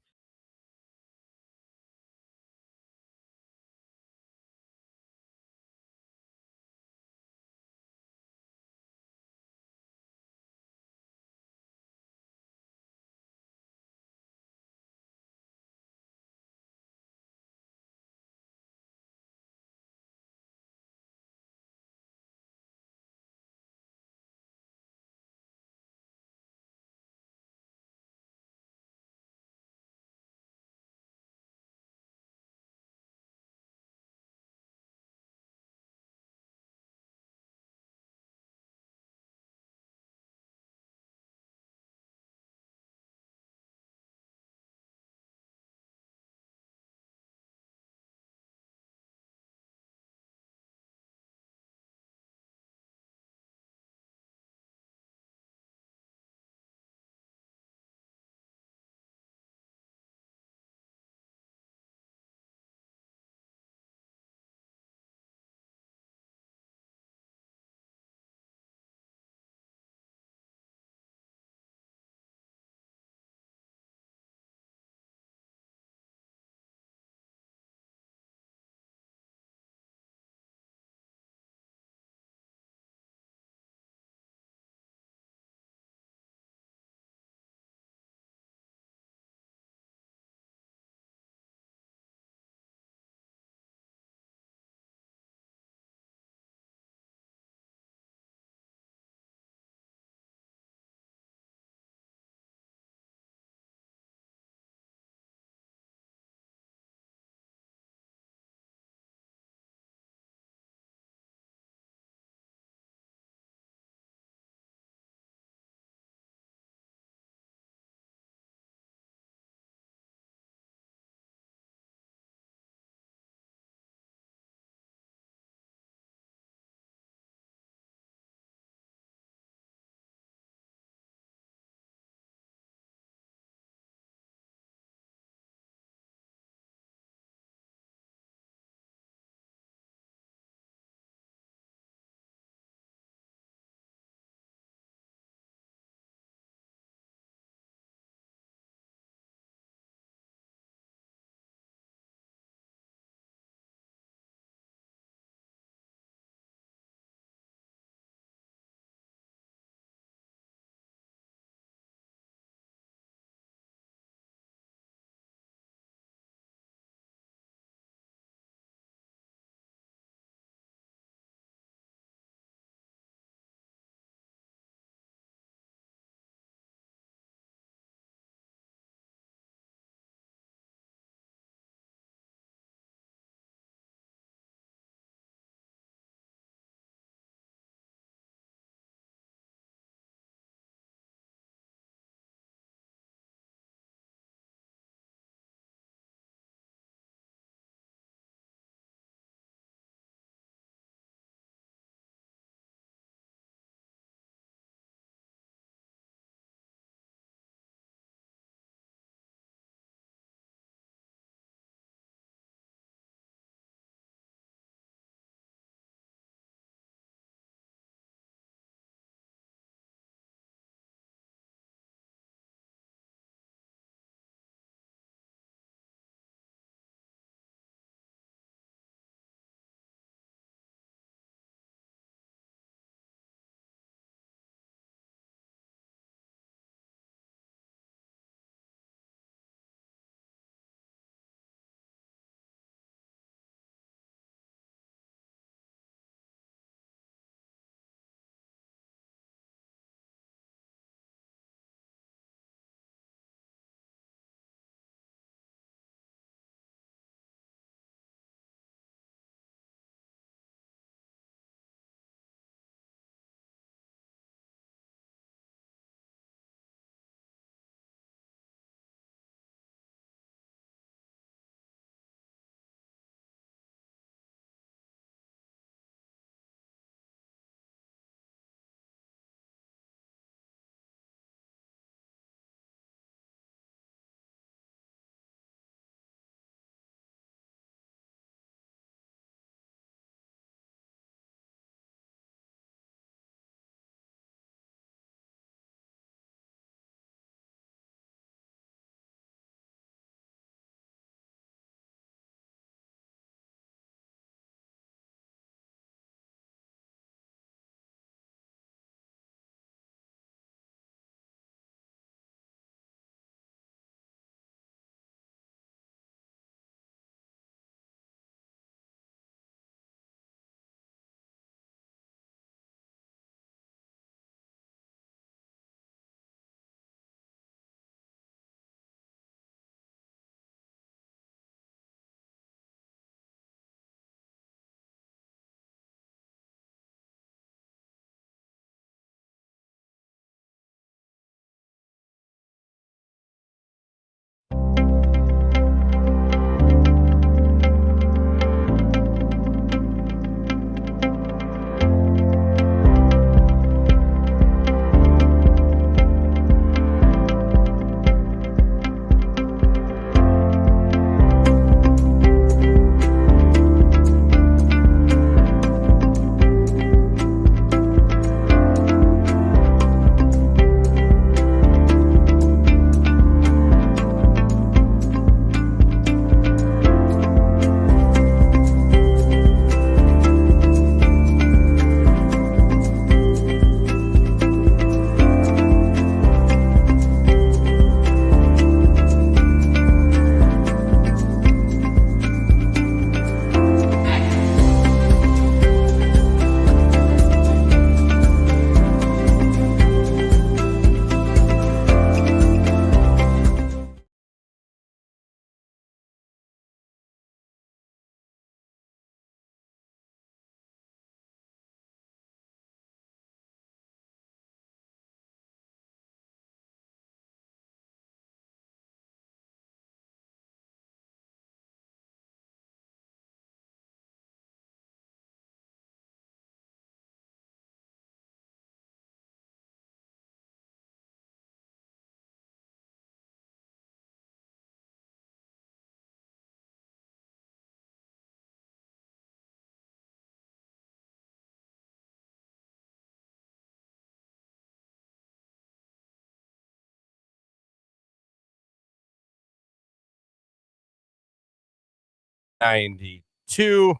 Q92.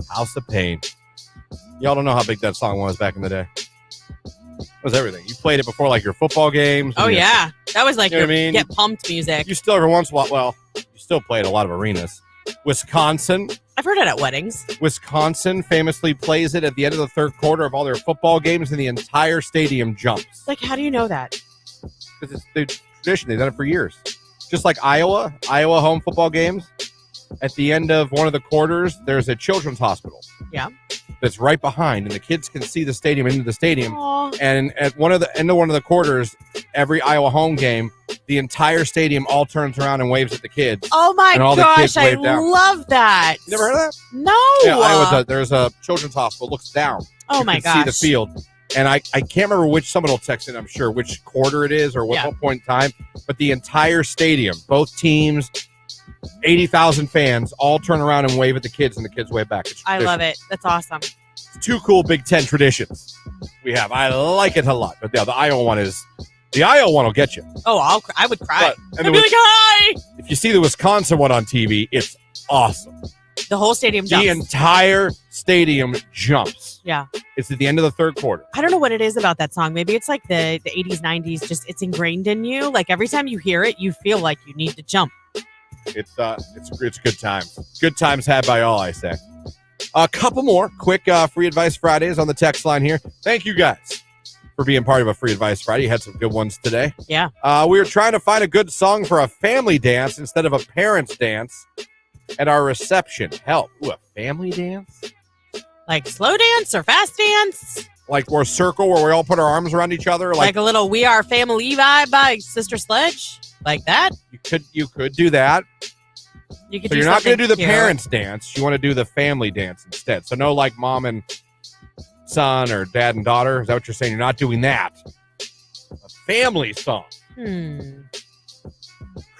House of Pain. Y'all don't know how big that song was back in the day. It was everything. You played it before like your football games. Oh, yeah. That was like You know your what I mean? get pumped music. You still every once in a while, well, you still play at a lot of arenas. Wisconsin I've heard it at weddings. famously plays it at the end of the third quarter of all their football games, and the entire stadium jumps. Like, how do you know that? Because it's the tradition. They've done it for years. Just like Iowa home football games, at the end of one of the quarters, there's a children's hospital. Yeah. That's right behind, and the kids can see the stadium into the stadium. Aww. And at end of one of the quarters, every Iowa home game, the entire stadium all turns around and waves at the kids. Oh my And all the gosh, kids I wave down. love that. You never heard of that? No. Yeah, Iowa does. There's a children's hospital. Looks down. Oh You my can gosh. see the field. And I can't remember which, someone will text in, I'm sure, which quarter it is or what point in time. But the entire stadium, both teams, 80,000 fans, all turn around and wave at the kids, and the kids wave back. It's I love it. That's awesome. It's two cool Big Ten traditions we have. I like it a lot. But yeah, the Iowa one will get you. Oh, I would cry. And I'd be like, hi! if you see the Wisconsin one on TV, it's awesome. The whole stadium jumps. The entire stadium jumps. Yeah. It's at the end of the third quarter. I don't know what it is about that song. Maybe it's like the 80s, 90s, just it's ingrained in you. Like every time you hear it, you feel like you need to jump. It's good times. Good times had by all, I say. A couple more quick Free Advice Fridays on the text line here. Thank you guys for being part of a Free Advice Friday. You had some good ones today. Yeah. We were trying to find a good song for a family dance instead of a parents' dance at our reception. Help. Ooh, a family dance? Like slow dance or fast dance? Like we're a circle where we all put our arms around each other? Like a little We Are Family vibe by Sister Sledge? Like that? You could do that. You could So do you're not going to do the cute. parents' dance. You want to do the family dance instead. So no like mom and son or dad and daughter. Is that what you're saying? You're not doing that. A family song.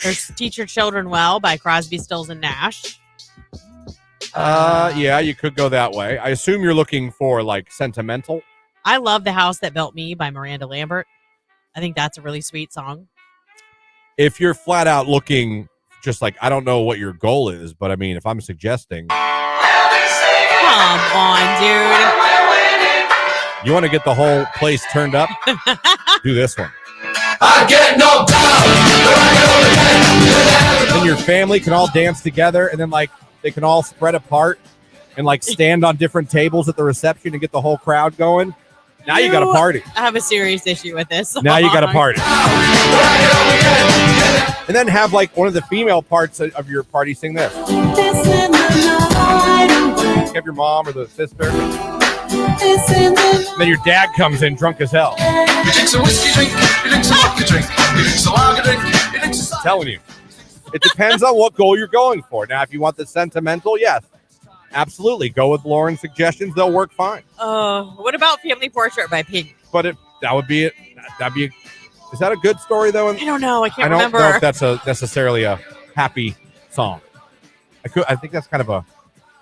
There's Teach Your Children Well by Crosby, Stills, and Nash. Yeah, you could go that way. I assume you're looking for like sentimental. I love The House That Built Me by Miranda Lambert. I think that's a really sweet song. If you're flat out looking just like, I don't know what your goal is, but I mean, if I'm suggesting. Come on, dude. You want to get the whole place turned up? Do this one. I get no doubt. Then your family can all dance together, and then like they can all spread apart and like stand on different tables at the reception and get the whole crowd going. Now you got a party. I have a serious issue with this song. Now you got a party. And then have like one of the female parts of your party sing this. Have your mom or the sister. And then your dad comes in drunk as hell. He drinks a whiskey drink, he drinks a vodka drink, he drinks a lager drink, he drinks a I'm telling you. It depends on what goal you're going for. Now, if you want the sentimental, yes. Absolutely. Go with Lauren's suggestions. They'll work fine. What about Family Portrait by Pink? But that would be it. Is that a good story, though? I don't know. I don't remember. know if that's necessarily a happy song. I think that's kind of a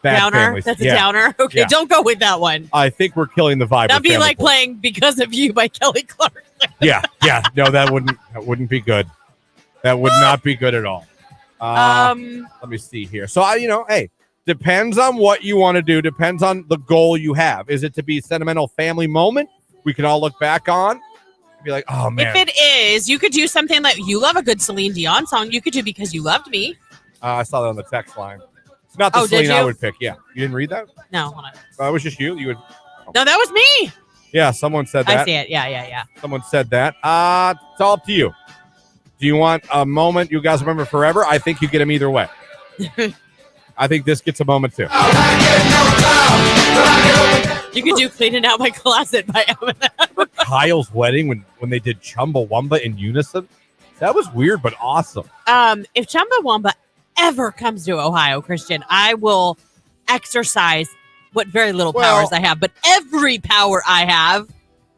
bad Downer? family. That's a downer? Okay, don't go with that one. I think we're killing the vibe. That'd with be Family like Portrait. playing Because of You by Kelly Clarkson. Yeah. No, that wouldn't be good. That would not be good at all. Let me see here. So hey, depends on what you want to do. Depends on the goal you have. Is it to be a sentimental family moment we can all look back on and be like, oh man. If it is, you could do something like you love a good Celine Dion song. You could do Because You Loved Me. I saw that on the text line. It's not the Oh, did Celine I you? would pick. Yeah, you didn't read that? No, hold on. It was just you. You would. No, that was me. Yeah, someone said that. I see it. Yeah. Someone said that. It's all up to you. Do you want a moment you guys remember forever? I think you get them either way. I think this gets a moment too. You could do Cleaning Out My Closet by Eminem. Kyle's wedding when they did Chumbawamba in unison. That was weird but awesome. If Chumbawamba ever comes to Ohio, Christian, I will exercise what very little powers I have, but every power I have,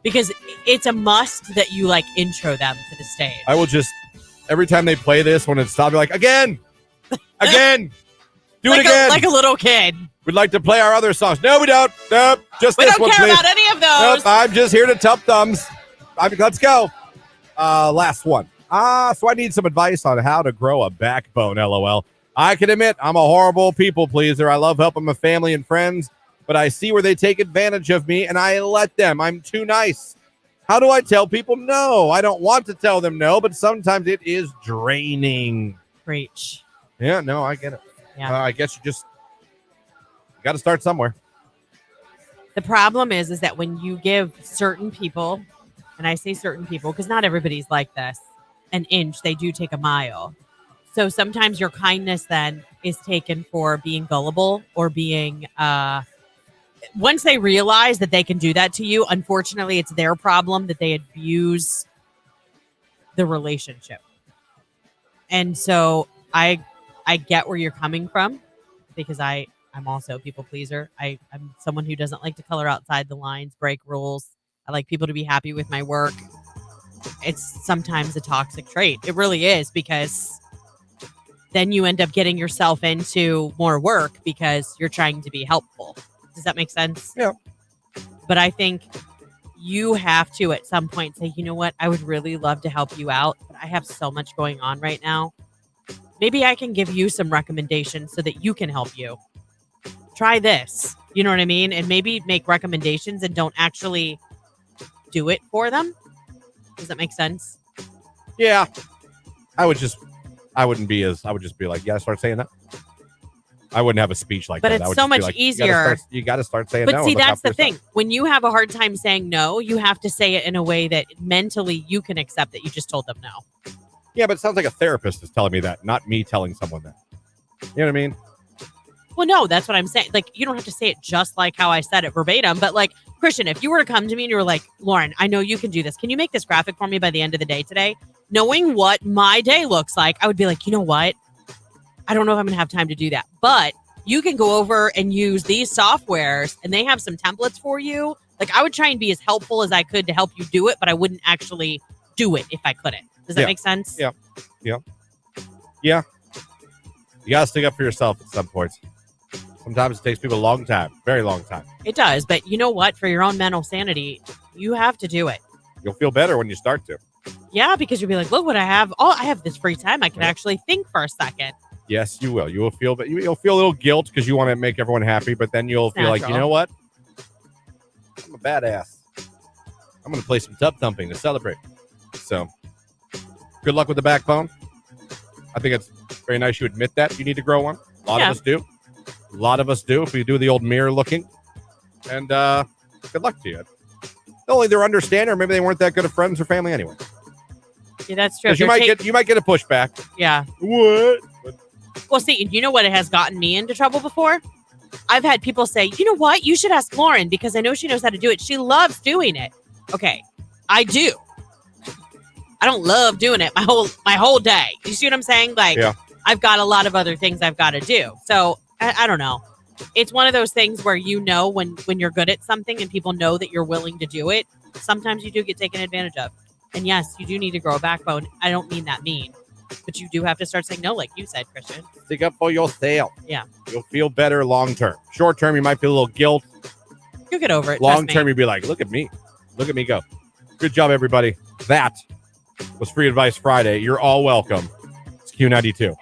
because it's a must that you like intro them to the stage. I will just every time they play this, when it's stopped, be like, again, do it again. Like a little kid. We'd like to play our other songs. No, we don't. Nope, just We this don't one, care please. about any of those. Nope, I'm just here to tub thumbs. Let's go. Last one. So I need some advice on how to grow a backbone, LOL. I can admit I'm a horrible people pleaser. I love helping my family and friends, but I see where they take advantage of me and I let them. I'm too nice. How do I tell people no? I don't want to tell them no, but sometimes it is draining. Preach. Yeah, no, I get it. Yeah. I guess you got to start somewhere. The problem is that when you give certain people, and I say certain people because not everybody's like this, an inch, they do take a mile. So sometimes your kindness then is taken for being gullible or being, once they realize that they can do that to you, unfortunately, it's their problem that they abuse the relationship. And so I get where you're coming from because I'm also a people pleaser. I'm someone who doesn't like to color outside the lines, break rules. I like people to be happy with my work. It's sometimes a toxic trait. It really is, because then you end up getting yourself into more work because you're trying to be helpful. Does that make sense? Yeah. But I think you have to at some point say, you know what? I would really love to help you out, but I have so much going on right now. Maybe I can give you some recommendations so that you can help you. Try this. You know what I mean? And maybe make recommendations and don't actually do it for them. Does that make sense? Yeah. I would just be like, yeah, start saying that. I wouldn't have a speech like but that. But I it's would so just be much like, easier. You got to start saying but no. But see, that's the yourself. thing. When you have a hard time saying no, you have to say it in a way that mentally you can accept that you just told them no. Yeah, but it sounds like a therapist is telling me that, not me telling someone that. You know what I mean? Well, no, that's what I'm saying. Like, you don't have to say it just like how I said it verbatim, but like, Christian, if you were to come to me and you were like, Lauren, I know you can do this. Can you make this graphic for me by the end of the day today? Knowing what my day looks like, I would be like, you know what? I don't know if I'm going to have time to do that, but you can go over and use these softwares and they have some templates for you. Like, I would try and be as helpful as I could to help you do it, but I wouldn't actually do it if I couldn't. Does that make sense? Yeah. Yeah. Yeah. You got to stick up for yourself at some points. Sometimes it takes people a long time, very long time. It does. But you know what? For your own mental sanity, you have to do it. You'll feel better when you start to. Yeah, because you'll be like, look what I have. Oh, I have this free time. I can actually think for a second. Yes, you will. You will feel, but you'll feel a little guilt because you want to make everyone happy. But then you'll feel like, you know what? I'm a badass. I'm going to play some tub thumping to celebrate. So, good luck with the backbone. I think it's very nice you admit that you need to grow one. A lot of us do. A lot of us do if we do the old mirror looking. And good luck to you. Only they're understanding, or maybe they weren't that good of friends or family anyway. Yeah, that's true. Because you might get a pushback. Yeah. What? Well, see, you know what it has gotten me into trouble before? I've had people say, you know what? You should ask Lauren because I know she knows how to do it. She loves doing it. Okay, I do. I don't love doing it my whole day. You see what I'm saying? Like, yeah. I've got a lot of other things I've got to do. So I don't know. It's one of those things where you know when you're good at something and people know that you're willing to do it, sometimes you do get taken advantage of. And yes, you do need to grow a backbone. I don't mean that mean. But you do have to start saying no, like you said, Christian. Stick up for yourself. Yeah. You'll feel better long term. Short term, you might feel a little guilt. You'll get over it. Long term, you'll be like, look at me. Look at me go. Good job, everybody. That was Free Advice Friday. You're all welcome. It's Q92.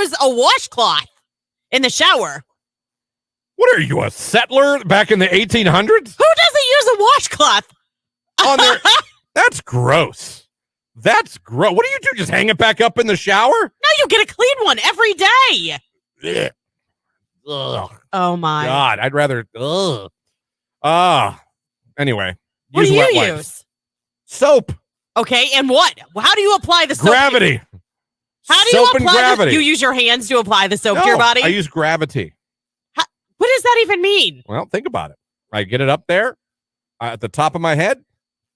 use a washcloth in the shower. What are you, a settler back in the 1800s? Who doesn't use a washcloth? On their, that's gross. That's gross. What do you do? Just hang it back up in the shower? No, you get a clean one every day. Ugh. Ugh. Oh, my. God, I'd rather. Ugh. Anyway. What do you wet wipes. use? Soap. Okay, and what? How do you apply the soap? Gravity. How do soap you apply and gravity. You use your hands to apply the soap No, to your body? I use gravity. What does that even mean? Well, think about it. I get it up there at the top of my head,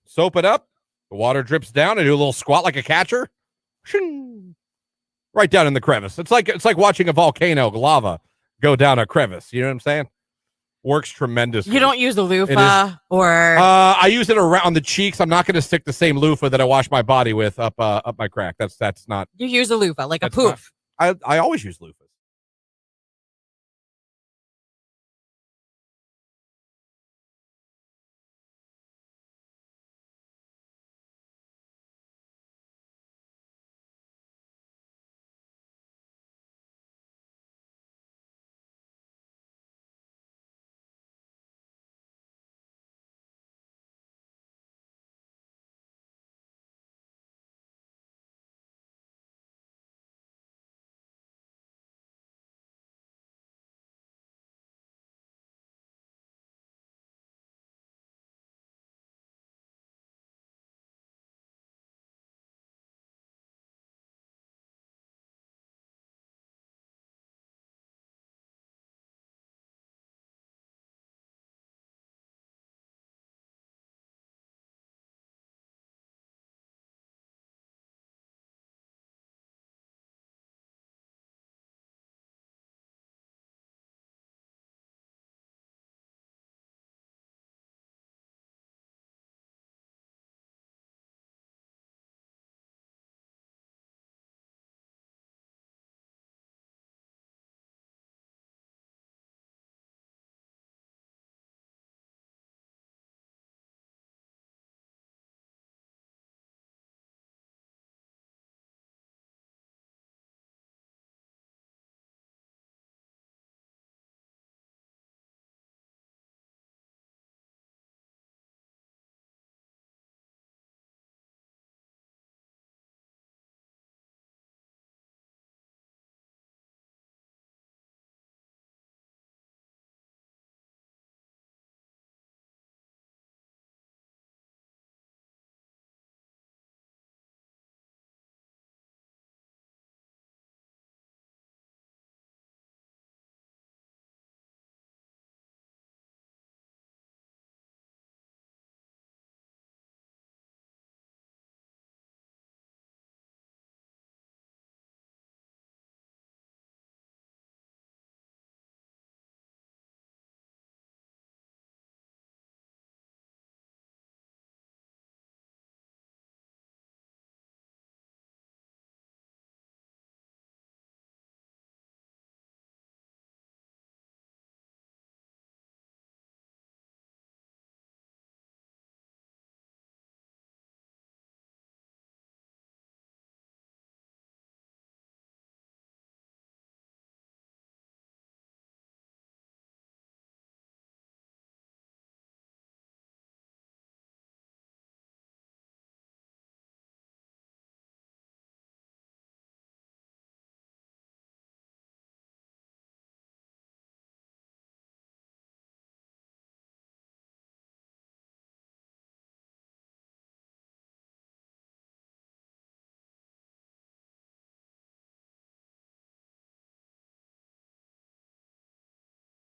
soap it up, the water drips down, I do a little squat like a catcher. Shing, right down in the crevice. It's like watching a volcano lava go down a crevice. You know what I'm saying? Works tremendously. You don't use a loofah or I use it around the cheeks. I'm not going to stick the same loofah that I wash my body with up my crack. That's not. You use a loofah like a that's poof. I always use loofahs.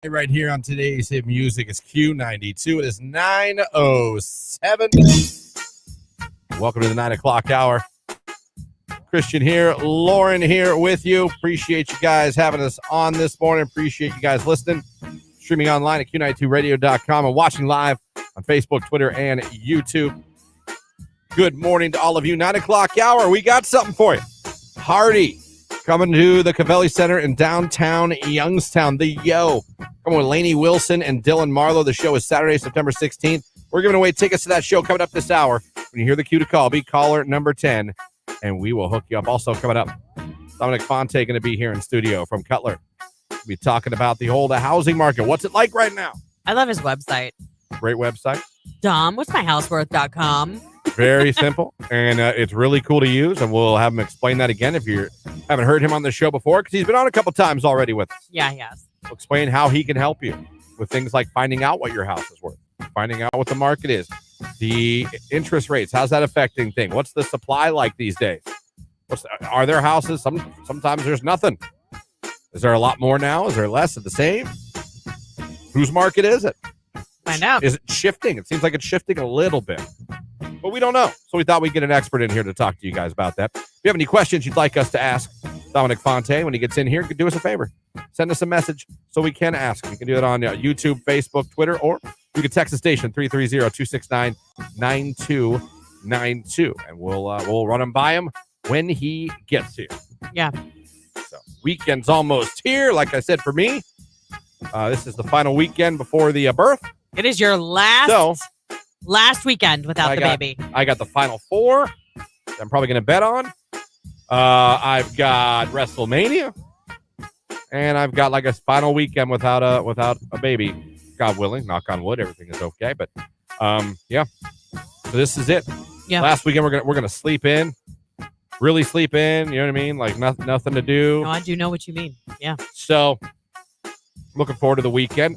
Right here on today's hit music is Q92. It is 9:07. Welcome to the 9 o'clock hour. Christian here, Lauren here with you. Appreciate you guys having us on this morning. Appreciate you guys listening. Streaming online at Q92radio.com and watching live on Facebook, Twitter, and YouTube. Good morning to all of you. 9 o'clock hour. We got something for you. Hardy coming to the Cavelli Center in downtown Youngstown. The Yo. Coming with Lainey Wilson and Dylan Marlowe. The show is Saturday, September 16th. We're giving away tickets to that show coming up this hour. When you hear the cue to call, be caller number 10, and we will hook you up. Also coming up, Dominic Fonte going to be here in studio from Cutler. We'll be talking about the whole housing market. What's it like right now? I love his website. Great website. Dom, what's my houseworth.com? Very simple, and it's really cool to use, and we'll have him explain that again if you haven't heard him on the show before, because he's been on a couple times already with us. Yeah, he has. We'll explain how he can help you with things like finding out what your house is worth, finding out what the market is, the interest rates, how's that affecting things, what's the supply like these days, are there houses, sometimes there's nothing. Is there a lot more now? Is there less? Is it the same? Whose market is it? Find out. Is it shifting? It seems like it's shifting a little bit, but we don't know. So we thought we'd get an expert in here to talk to you guys about that. If you have any questions you'd like us to ask Dominic Fonte when he gets in here, do us a favor. Send us a message so we can ask. You can do it on YouTube, Facebook, Twitter, or you can text the station 330-269-9292, and we'll run him by him when he gets here. Yeah. So weekend's almost here. Like I said, for me, this is the final weekend before the birth. It is your last weekend without the baby. I got the Final Four. I'm probably going to bet on. I've got WrestleMania, and I've got like a final weekend without a baby. God willing, knock on wood, everything is okay. But yeah. So this is it. Yeah. Last weekend we're gonna sleep in, really sleep in. You know what I mean? Like nothing to do. No, I do know what you mean. Yeah. So looking forward to the weekend.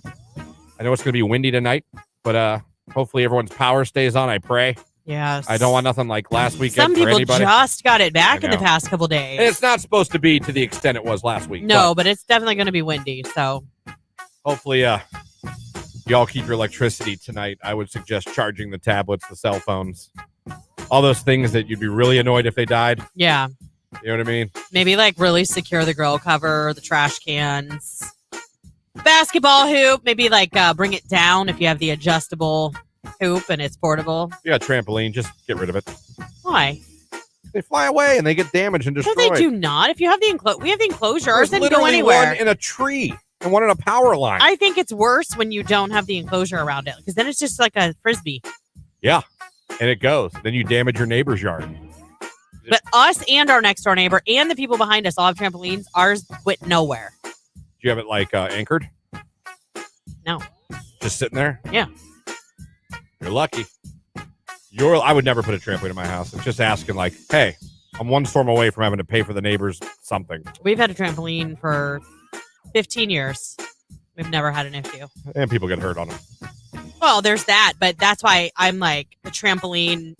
I know it's going to be windy tonight, but hopefully everyone's power stays on. I pray. Yes. I don't want nothing like last weekend. Some people for anybody. just got it back in the past couple days. And it's not supposed to be to the extent it was last week. No, but it's definitely going to be windy. So hopefully, y'all keep your electricity tonight. I would suggest charging the tablets, the cell phones, all those things that you'd be really annoyed if they died. Yeah. You know what I mean? Maybe like really secure the grill cover, the trash cans. Basketball hoop, maybe like bring it down if you have the adjustable hoop and it's portable. Yeah, trampoline, just get rid of it. Why? They fly away and they get damaged and destroyed. No, they do not. If you have we have the enclosure. Ours There's didn't go anywhere. one in a tree and one in a power line. I think it's worse when you don't have the enclosure around it, because then it's just like a frisbee. Yeah, and it goes. Then you damage your neighbor's yard. But us and our next door neighbor and the people behind us all have trampolines. Ours went nowhere. Do you have it like anchored? No. Just sitting there? Yeah. You're lucky. I would never put a trampoline in my house. It's just asking like, hey, I'm one storm away from having to pay for the neighbors something. We've had a trampoline for 15 years. We've never had an issue. And people get hurt on them. Well, there's that, but that's why I'm like a trampoline,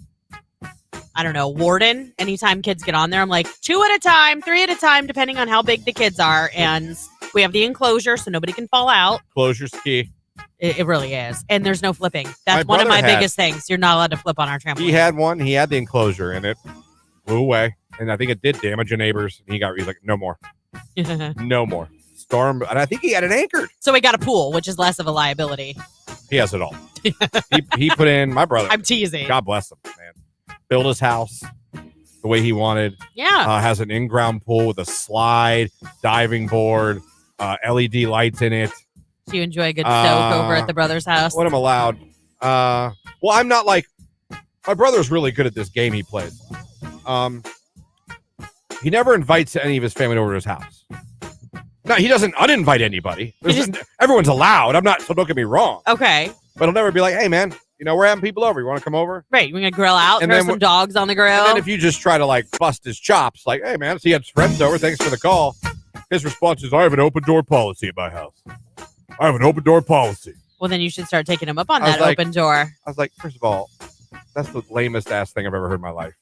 I don't know, warden. Anytime kids get on there, I'm like 2 at a time, 3 at a time, depending on how big the kids are. And we have the enclosure so nobody can fall out. Closure's key. It really is. And there's no flipping. That's one of my biggest things. You're not allowed to flip on our trampoline. He had one. He had the enclosure and it flew away. And I think it did damage a neighbor's. And he's like, no more. No more. Storm. And I think he had it anchored. So we got a pool, which is less of a liability. He has it all. he put in, my brother. I'm teasing. God bless him, man. Built his house the way he wanted. Yeah. Has an in-ground pool with a slide, diving board, LED lights in it. Do you enjoy a good soak over at the brother's house? When I'm allowed. Well, I'm not like, my brother's really good at this game he plays. He never invites any of his family over to his house. No, he doesn't uninvite anybody. Everyone's allowed. I'm not, so don't get me wrong. Okay. But he'll never be like, hey, man, we're having people over. You want to come over? Right. We're going to grill out, and throw some dogs on the grill. And then if you just try to like bust his chops, like, hey, man, so he had friends over. Thanks for the call. His response is, I have an open door policy at my house. I have an open door policy. Well, then you should start taking him up on that open door. I was like, first of all, that's the lamest ass thing I've ever heard in my life.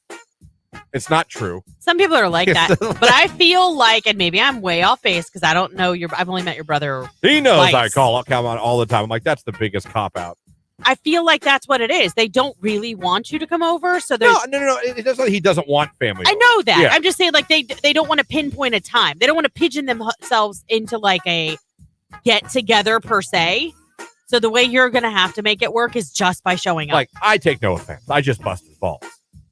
It's not true. Some people are like that. But I feel like, and maybe I'm way off base because I don't know I've only met your brother. He knows twice. I come on all the time. I'm like, that's the biggest cop out. I feel like that's what it is. They don't really want you to come over. So there's No. He doesn't want family. I know that. Yeah. I'm just saying, like, they don't want to pinpoint a time. They don't want to pigeon themselves into like a get together per se. So the way you're going to have to make it work is just by showing up. Like, I take no offense. I just bust his balls.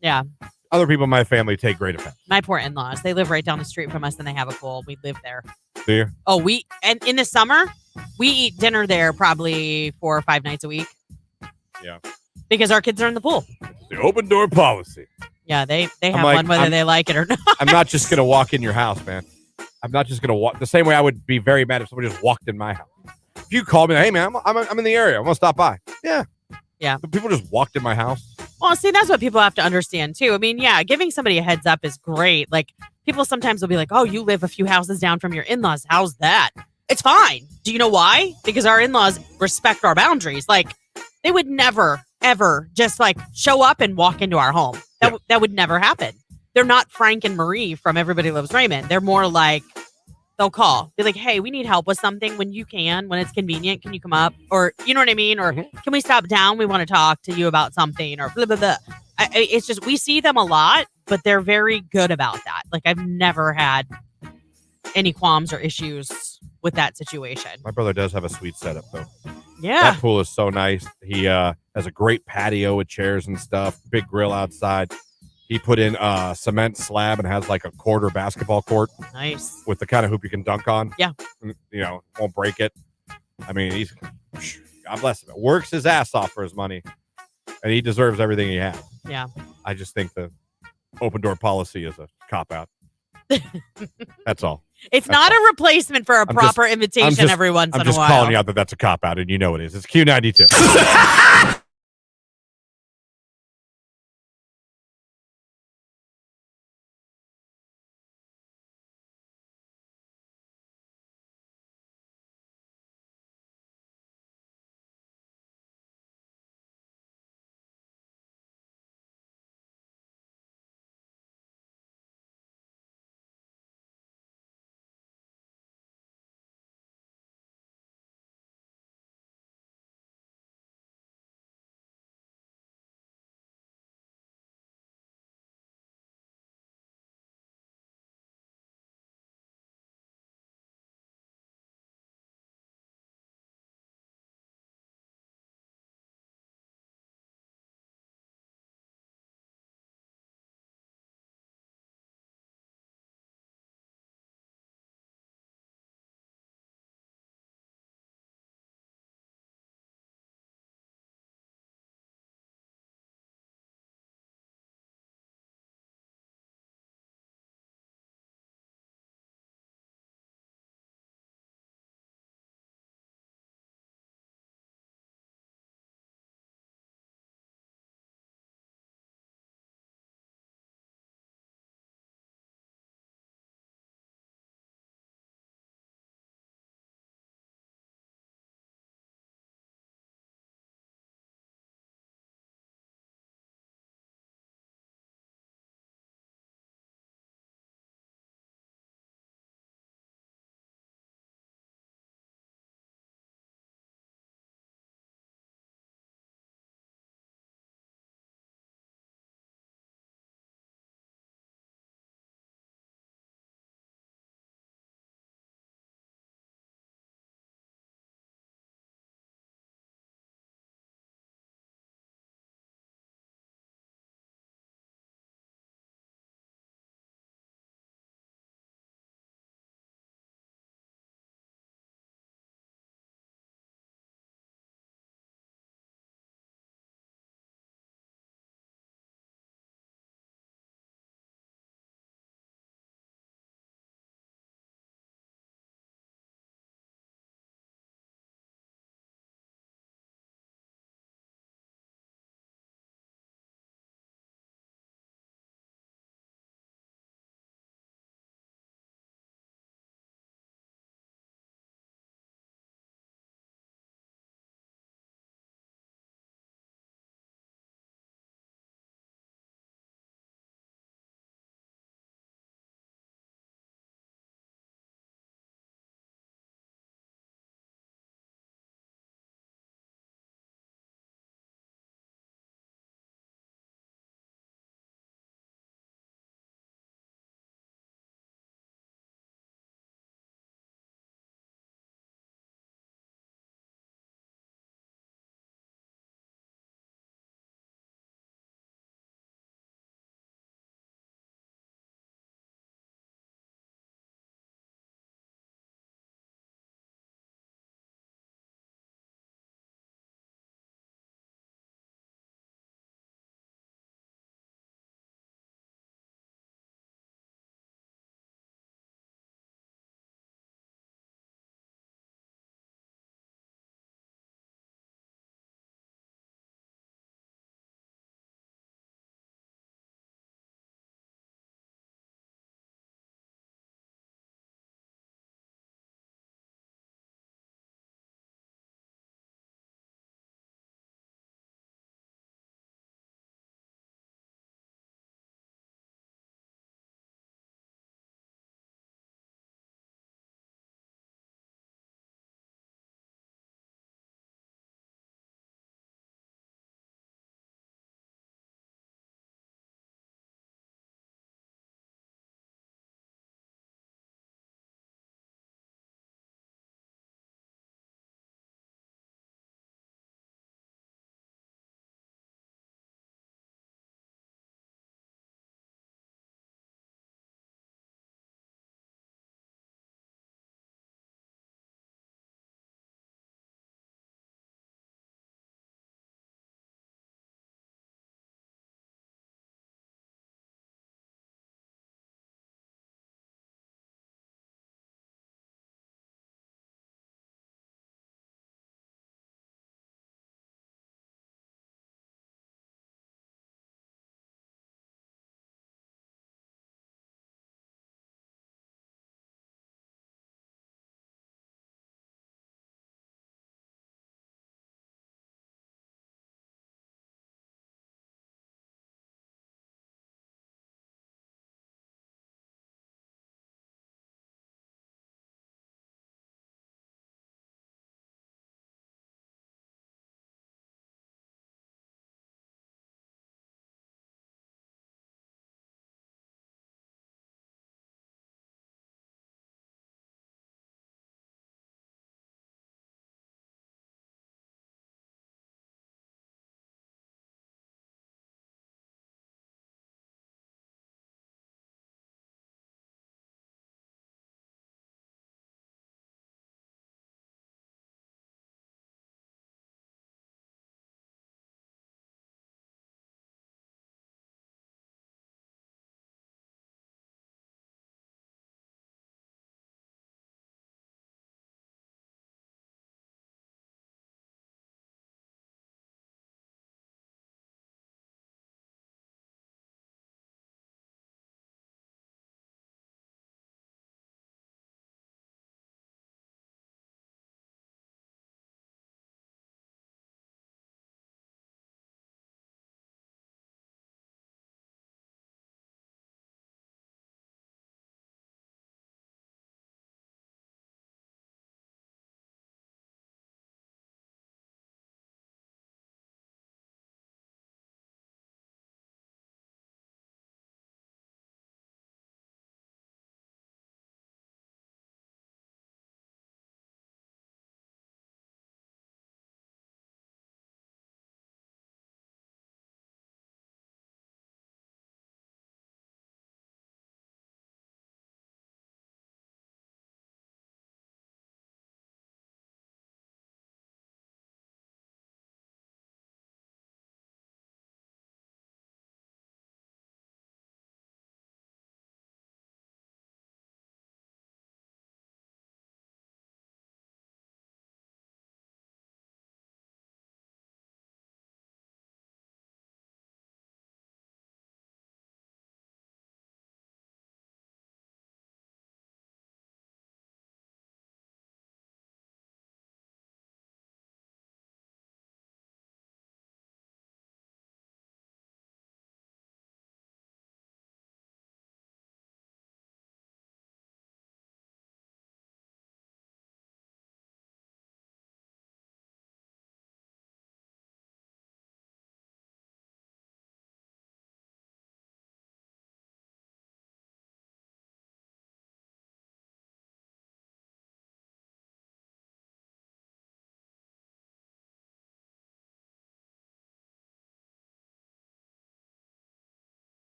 Yeah. Other people in my family take great offense. My poor in-laws, they live right down the street from us and they have a pool. We live there. Do you? Oh, and in the summer, we eat dinner there probably 4 or 5 nights a week. Yeah. Because our kids are in the pool. It's the open door policy. Yeah, they have like, one whether they like it or not. I'm not just going to walk in your house, man. I'm not just going to walk. The same way I would be very mad if somebody just walked in my house. If you called me, hey, man, I'm in the area. I'm going to stop by. Yeah. Yeah. But people just walked in my house. Well, see, that's what people have to understand, too. I mean, yeah, giving somebody a heads up is great. Like, people sometimes will be like, oh, you live a few houses down from your in-laws. How's that? It's fine. Do you know why? Because our in-laws respect our boundaries. Like, they would never, ever just, like, show up and walk into our home. That would never happen. They're not Frank and Marie from Everybody Loves Raymond. They're more like, they'll call. Be like, hey, we need help with something when it's convenient. Can you come up? Or, you know what I mean? Or can we stop down? We want to talk to you about something or blah, blah, blah. It's just, we see them a lot, but they're very good about that. Like, I've never had any qualms or issues with that situation. My brother does have a sweet setup, though. Yeah. That pool is so nice. He has a great patio with chairs and stuff, big grill outside. He put in a cement slab and has like a quarter basketball court. Nice. With the kind of hoop you can dunk on. Yeah. You know, won't break it. I mean, he's, God bless him, works his ass off for his money. And he deserves everything he has. Yeah. I just think the open door policy is a cop-out. That's all. It's not a replacement for a proper invitation every once in a while. I'm just calling you out that that's a cop-out, and you know it is. It's Q92.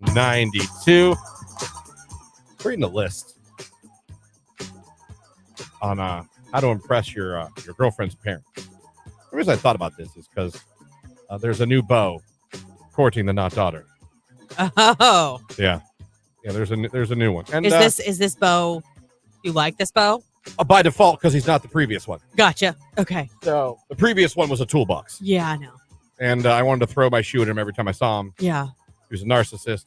Q92. Reading the list on how to impress your girlfriend's parents. The reason I thought about this is because there's a new beau courting the not daughter. Oh. Yeah. There's a new one. And is this beau? You like this beau? By default, because he's not the previous one. Gotcha. Okay. So the previous one was a toolbox. Yeah, I know. And I wanted to throw my shoe at him every time I saw him. Yeah. He was a narcissist.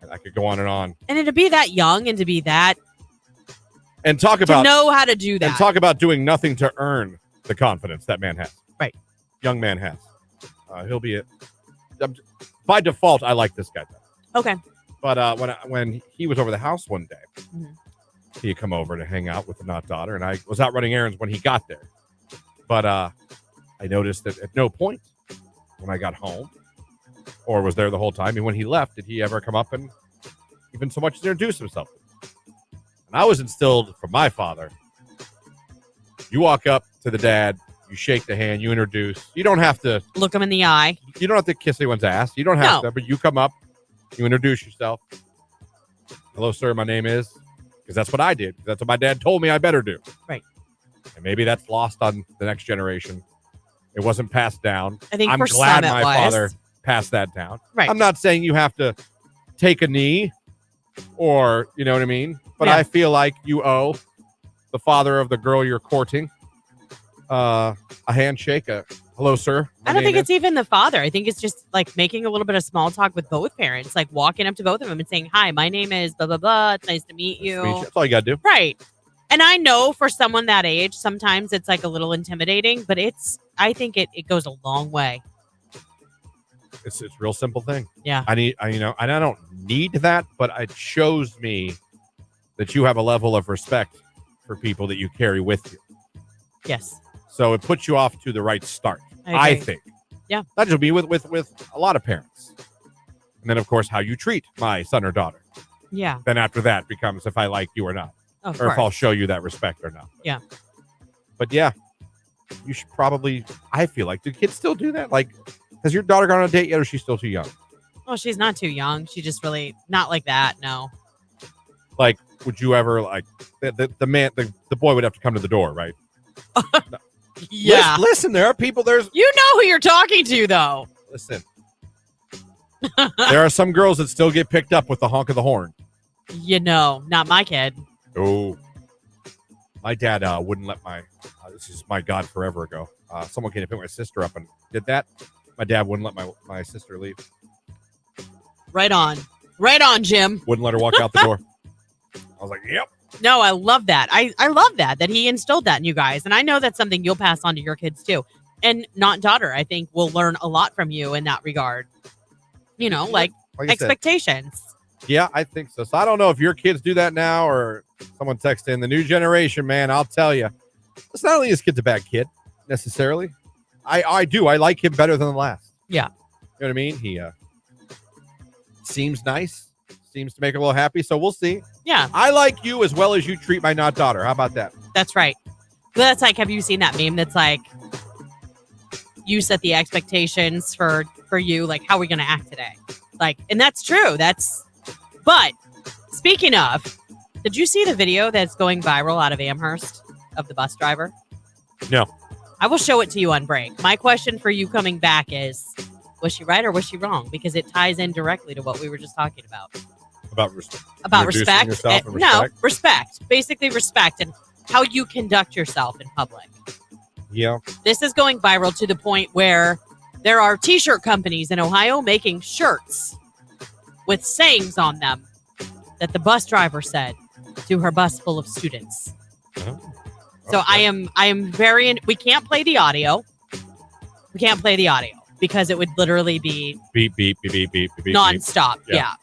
And I could go on and on. And to be that young and to be that. And talk about. To know how to do that. And talk about doing nothing to earn the confidence that man has. Right. Young man has. He'll be by default, I like this guy though. Okay. But when he was over the house one day, mm-hmm. He'd come over to hang out with the not daughter, and I was out running errands when he got there. But I noticed that at no point when I got home or was there the whole time, and when he left, did he ever come up and even so much as introduce himself? And I was instilled from my father. You walk up to the dad, you shake the hand, you introduce. You don't have to look him in the eye. You don't have to kiss anyone's ass. You don't have to, but you come up, you introduce yourself. Hello, sir. My name is, because that's what I did. That's what my dad told me I better do. Right. And maybe that's lost on the next generation. It wasn't passed down. I think I'm for glad some my it was. father passed that down. Right. I'm not saying you have to take a knee or, you know what I mean? But I feel like you owe the father of the girl you're courting a handshake, a hello, sir. I don't think it's even the father. I think it's just like making a little bit of small talk with both parents, like walking up to both of them and saying, hi, my name is blah, blah, blah. It's nice to meet you. That's all you got to do. Right. And I know for someone that age, sometimes it's like a little intimidating, but I think it goes a long way. It's a real simple thing. Yeah. And I don't need that, but it shows me that you have a level of respect for people that you carry with you. Yes. So it puts you off to the right start, I think. Yeah. That should be with a lot of parents. And then, of course, how you treat my son or daughter. Yeah. Then after that becomes if I like you or not. Of or course. if I'll show you that respect or not. Yeah. But yeah, you should probably, I feel like, do kids still do that? Like, has your daughter gone on a date yet or is she still too young? Well, she's not too young. She just really, not like that, no. Like, would you ever, like, the boy would have to come to the door, right? No. Yeah. Listen, there are people, You know who you're talking to, though. Listen. There are some girls that still get picked up with the honk of the horn. Not my kid. Oh. My dad wouldn't let this is my God forever ago. Someone came to pick my sister up and did that. My dad wouldn't let my sister leave. Right on. Right on, Jim. Wouldn't let her walk out the door. I was like, yep. No, I love that. I love that he instilled that in you guys. And I know that's something you'll pass on to your kids too. And not daughter, I think will learn a lot from you in that regard. Like expectations. Said, yeah, I think so. So I don't know if your kids do that now or someone text in the new generation, man. I'll tell you. It's not only this kid's a bad kid necessarily. I do. I like him better than the last. Yeah. You know what I mean? He seems nice. Seems to make her a little happy. So we'll see. Yeah. I like you as well as you treat my not daughter. How about that? That's right. That's like, have you seen that meme that's like, you set the expectations for you, like, how are we going to act today? Like, and that's true. But speaking of, did you see the video that's going viral out of Amherst of the bus driver? No. I will show it to you on break. My question for you coming back is, was she right or was she wrong? Because it ties in directly to what we were just talking about. About respect. Yourself and respect? No, respect. Basically respect and how you conduct yourself in public. Yeah. This is going viral to the point where there are t-shirt companies in Ohio making shirts with sayings on them that the bus driver said to her bus full of students. Oh, okay. So I am very, we can't play the audio. We can't play the audio because it would literally be beep, beep, beep, beep, beep, beep, nonstop. Beep. Yeah.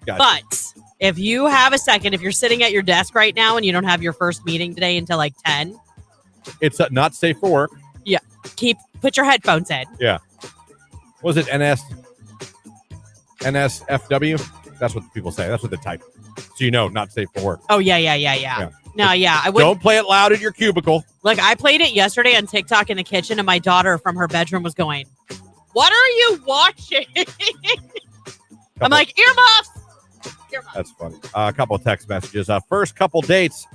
Gotcha. But if you have a second, if you're sitting at your desk right now and you don't have your first meeting today until like 10. It's not safe for work. Yeah. Put your headphones in. Yeah. Was it NSFW? That's what people say. That's what they type. So not safe for work. Oh, yeah. No, yeah. I would. Don't play it loud in your cubicle. Like, I played it yesterday on TikTok in the kitchen, and my daughter from her bedroom was going, "What are you watching?" I'm like, earmuffs. That's funny. A couple of text messages. First couple dates,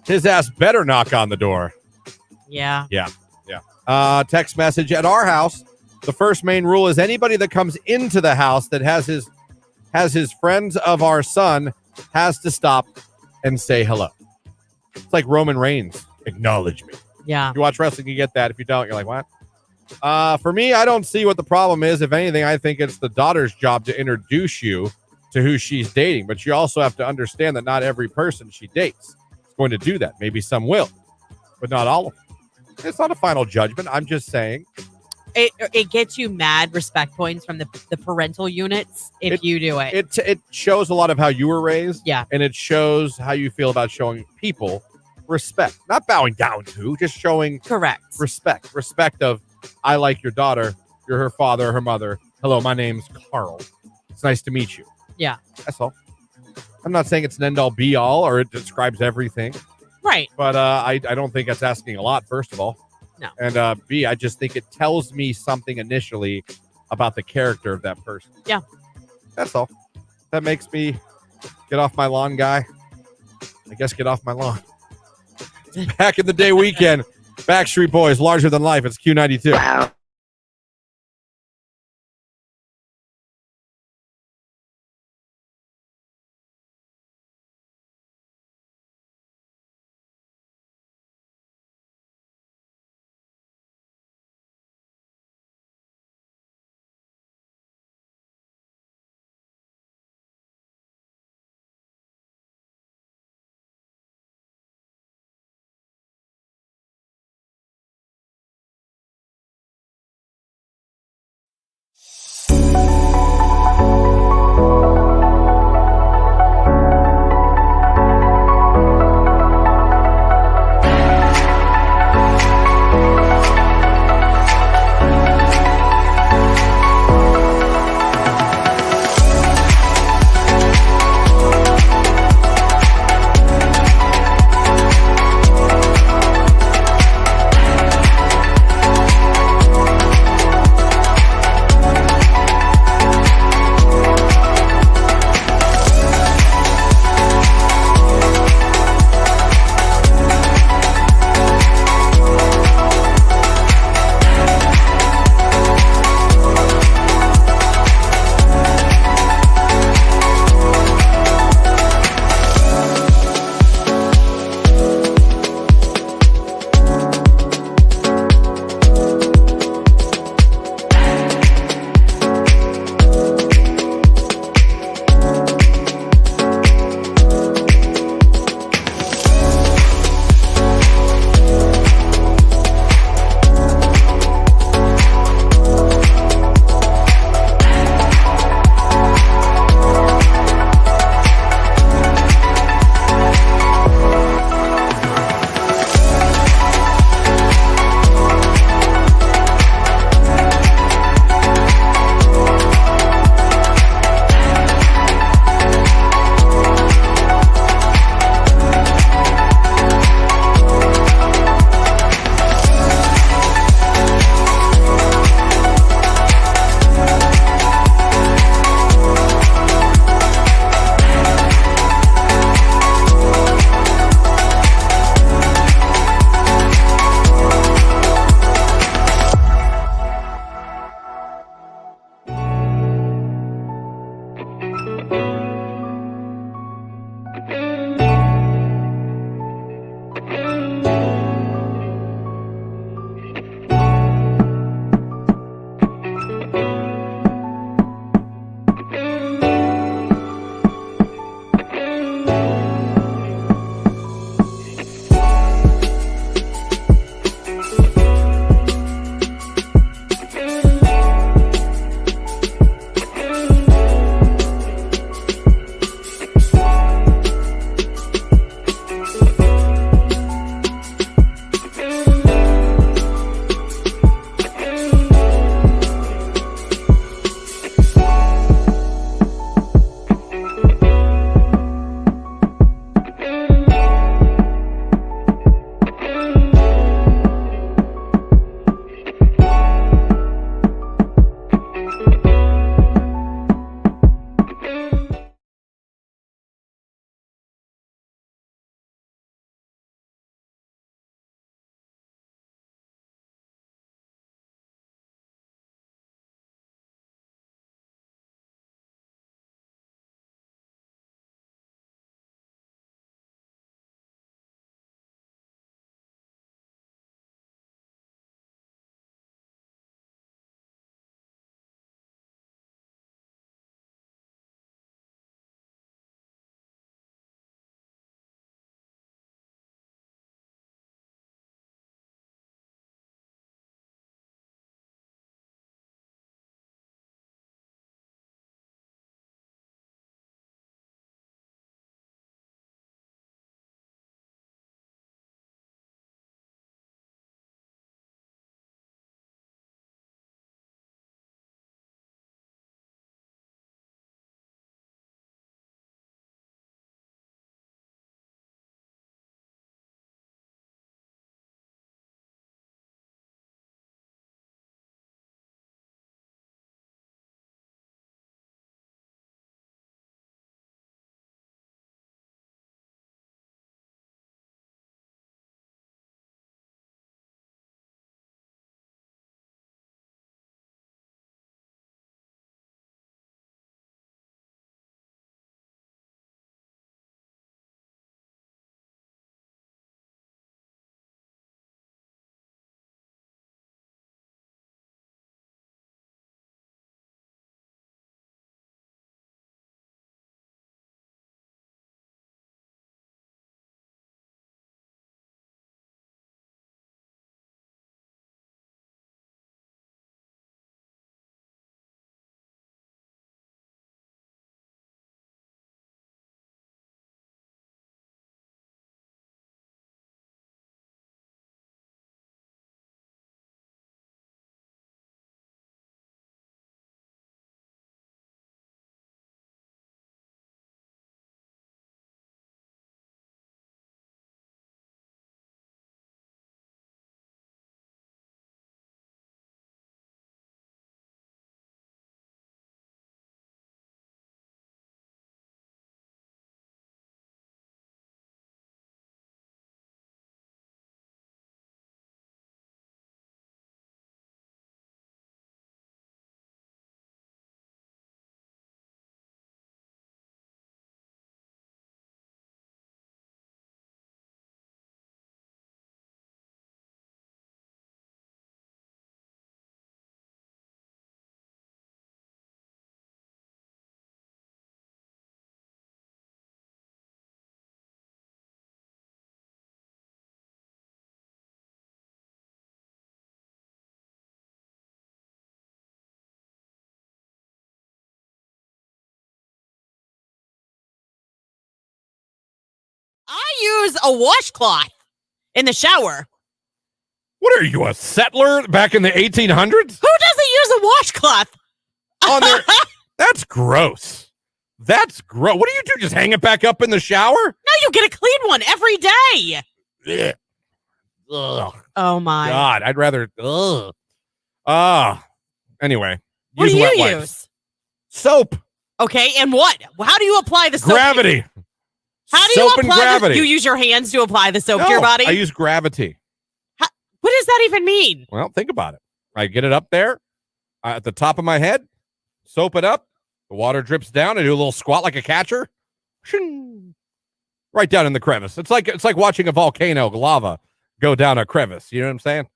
his ass better knock on the door. Yeah. Text message at our house. The first main rule is anybody that comes into the house that has his friends of our son has to stop and say hello. It's like Roman Reigns. Acknowledge me. Yeah. If you watch wrestling, you get that. If you don't, you're like, what? For me, I don't see what the problem is. If anything, I think it's the daughter's job to introduce you to who she's dating. But you also have to understand that not every person she dates is going to do that. Maybe some will, but not all of them. It's not a final judgment. I'm just saying. It gets you mad respect points from the parental units if you do it. It shows a lot of how you were raised. Yeah. And it shows how you feel about showing people respect. Not bowing down to, just showing Correct. respect. Respect of, I like your daughter. You're her father, her mother. Hello, my name's Carl. It's nice to meet you. Yeah. That's all. I'm not saying it's an end-all, be-all, or it describes everything. Right. But I don't think it's asking a lot, first of all. No. And B, I just think it tells me something initially about the character of that person. Yeah. That's all. That makes me get off my lawn, guy. I guess get off my lawn. Back in the day weekend, Backstreet Boys, Larger Than Life. It's Q92. Wow. use a washcloth in the shower. What are you, a settler back in the 1800s? Who doesn't use a washcloth? On there, that's gross. That's gross. What do you do? Just hang it back up in the shower? No, you get a clean one every day. Ugh. Ugh. Oh my God, I'd rather. Ugh. Anyway, What do use wet you wipes. use? Soap. Okay, and what? How do you apply the soap? Gravity. How do Soap you and apply gravity. You use your hands to apply the soap No, to your body? I use gravity. What does that even mean? Well, think about it. I get it up there at the top of my head, soap it up. The water drips down. I do a little squat like a catcher. Shing. Right down in the crevice. It's like watching a volcano lava go down a crevice. You know what I'm saying?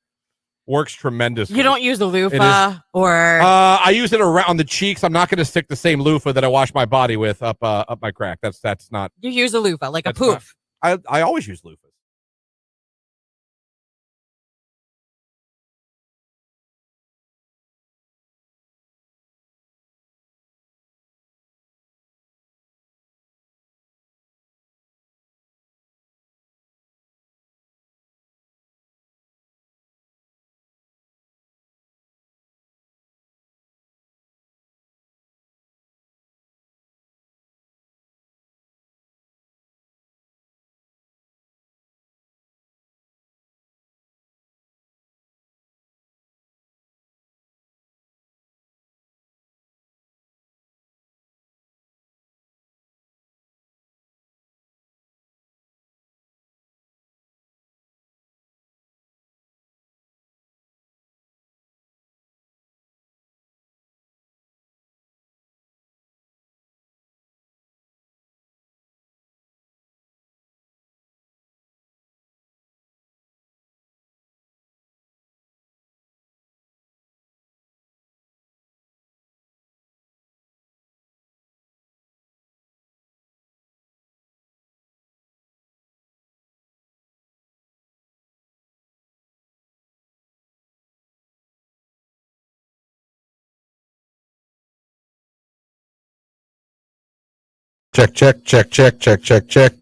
Works tremendously. You don't use a loofah or I use it around the cheeks. I'm not going to stick the same loofah that I wash my body with up my crack. That's not. you use a loofah, like a That's not- poof. I always use loofahs. Check.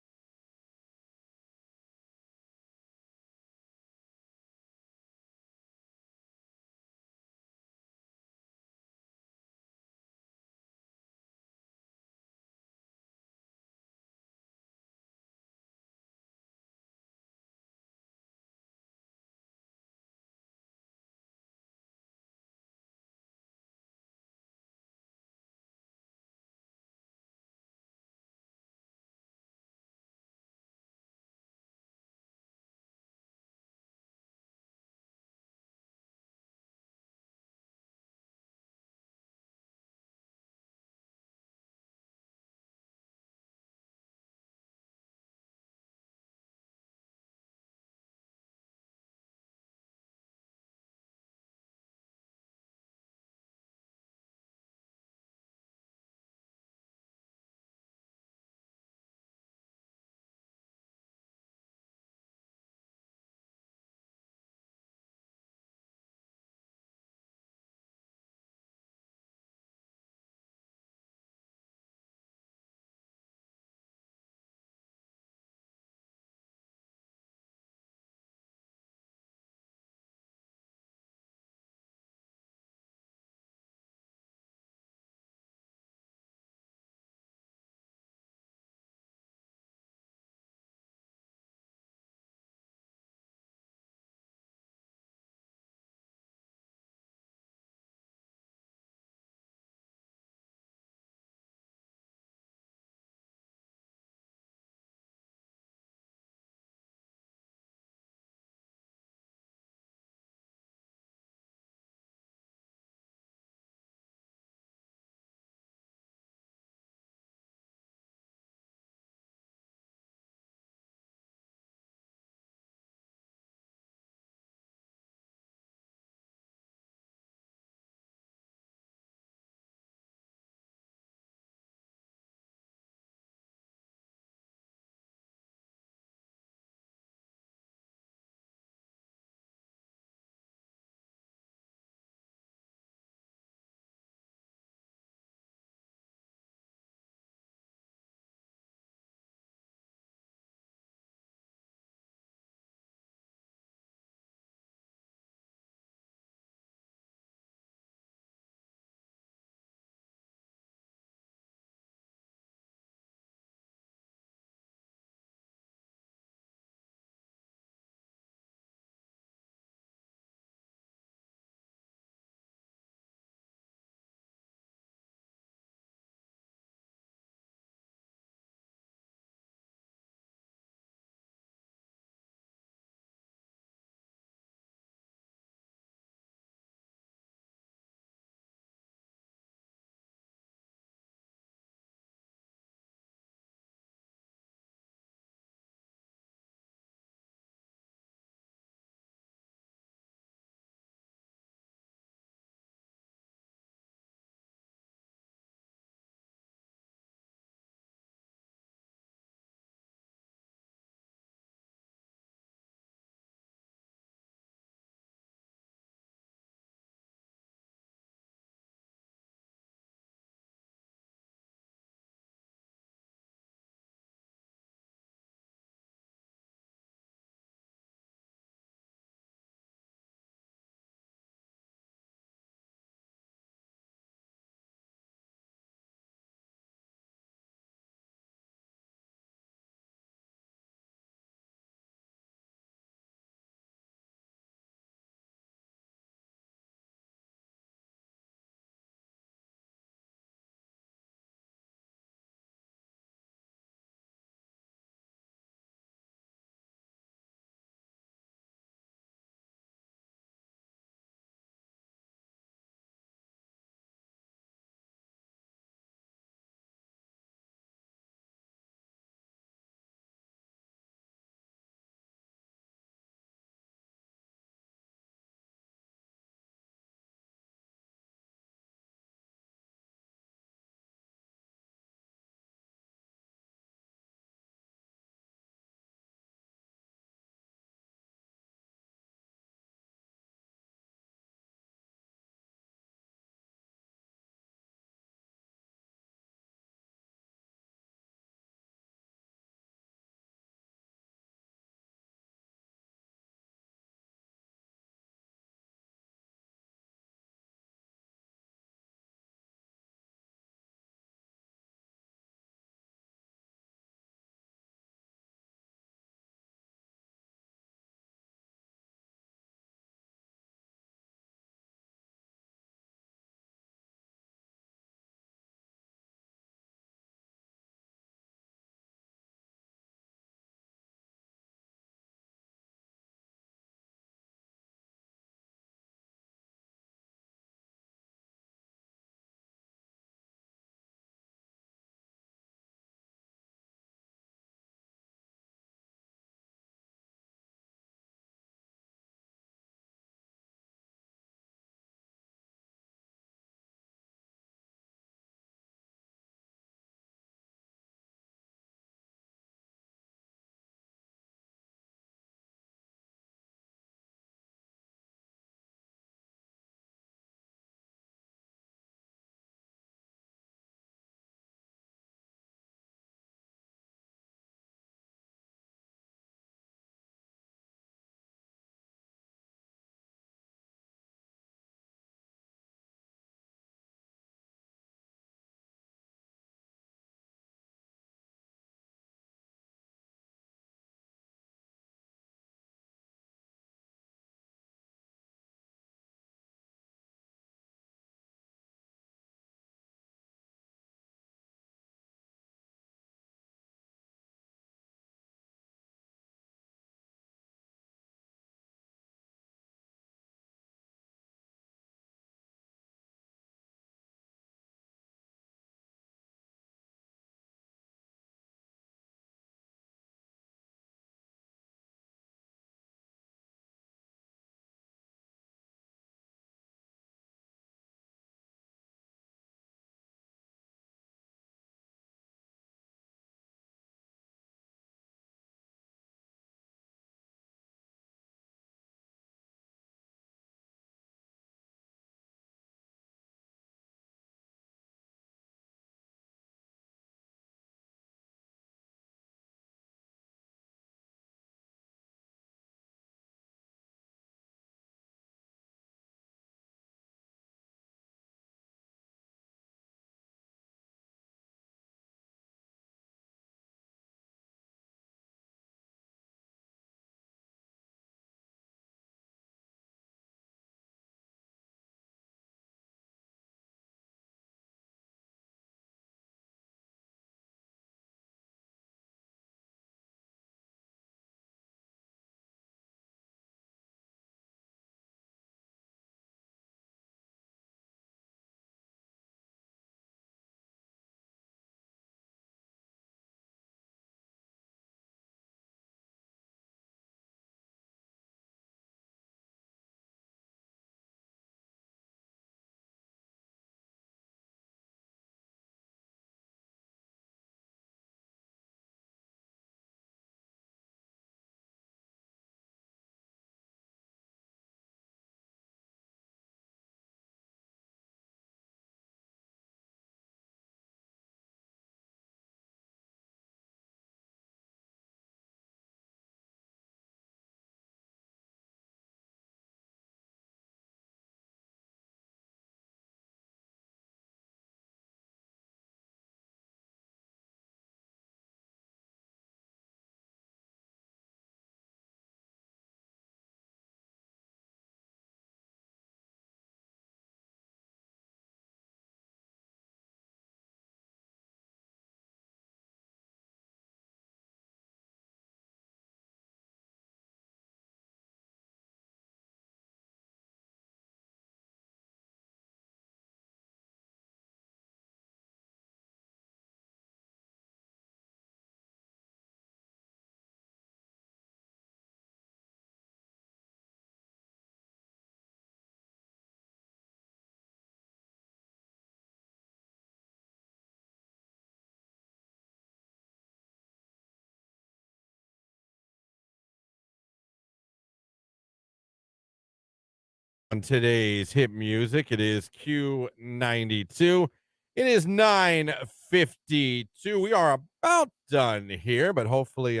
On today's hit music, it is Q92. It is 9:52. We are about done here, but hopefully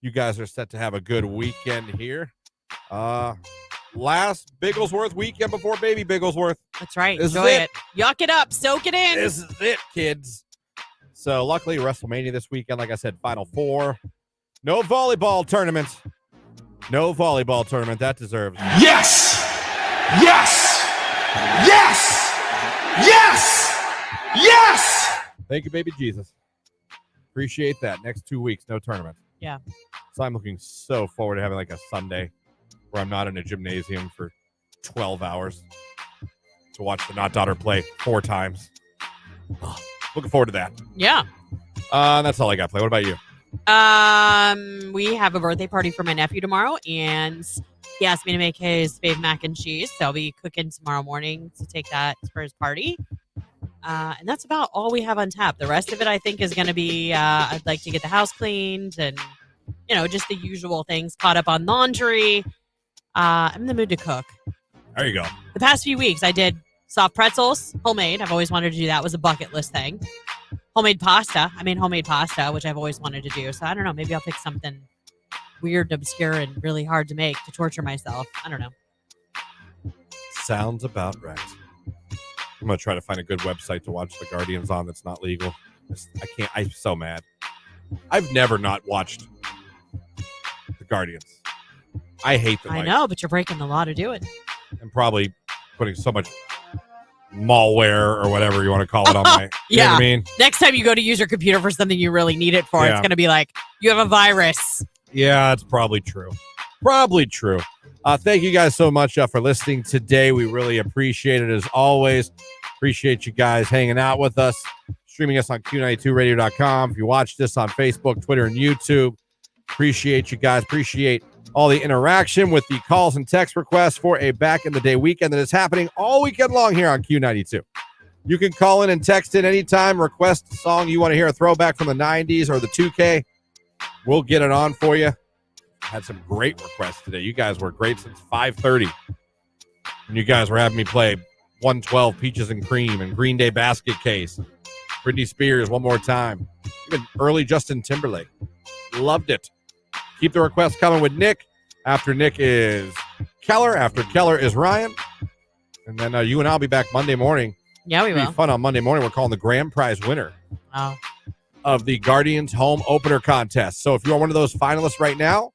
you guys are set to have a good weekend here. Last Bigglesworth weekend before baby Bigglesworth. That's right. This is Enjoy it. it. Yuck it up. Soak it in. This is it, kids. So luckily, WrestleMania this weekend, like I said, Final Four. No volleyball tournament. No volleyball tournament. That deserves. Yes! Yes! Yes! Yes! Yes! Thank you, baby Jesus. Appreciate that. Next 2 weeks, no tournament. Yeah. So I'm looking so forward to having like a Sunday where I'm not in a gymnasium for 12 hours to watch the Not Daughter play 4 times. Looking forward to that. Yeah. That's all I got to play. What about you? We have a birthday party for my nephew tomorrow, and he asked me to make his fave mac and cheese. So I'll be cooking tomorrow morning to take that for his party. And that's about all we have on tap. The rest of it, I think, is going to be I'd like to get the house cleaned and, just the usual things, caught up on laundry. I'm in the mood to cook. There you go. The past few weeks, I did soft pretzels, homemade. I've always wanted to do that. It was a bucket list thing. Homemade pasta. I made homemade pasta, which I've always wanted to do. So I don't know. Maybe I'll pick something weird, obscure, and really hard to make to torture myself. I don't know. Sounds about right. I'm going to try to find a good website to watch the Guardians on that's not legal. I can't. I'm so mad. I've never not watched the Guardians. I hate them. I know, but you're breaking the law to do it. I'm probably putting so much malware or whatever you want to call it on my. You know what I mean? Next time you go to use your computer for something you really need it for, it's going to be like, you have a virus. Yeah, it's probably true. Probably true. Thank you guys so much for listening today. We really appreciate it as always. Appreciate you guys hanging out with us, streaming us on Q92radio.com. If you watch this on Facebook, Twitter, and YouTube, appreciate you guys. Appreciate all the interaction with the calls and text requests for a back in the day weekend that is happening all weekend long here on Q92. You can call in and text in anytime, request a song you want to hear, a throwback from the 90s or the 2K. We'll get it on for you. Had some great requests today. You guys were great since 5:30. And you guys were having me play 112 Peaches and Cream and Green Day Basket Case. Britney Spears one more time. Even early Justin Timberlake. Loved it. Keep the requests coming with Nick. After Nick is Keller. After Keller is Ryan. And then you and I'll be back Monday morning. Yeah, we will. It'll be fun on Monday morning. We're calling the grand prize winner of the Guardians home opener contest. So if you're one of those finalists right now,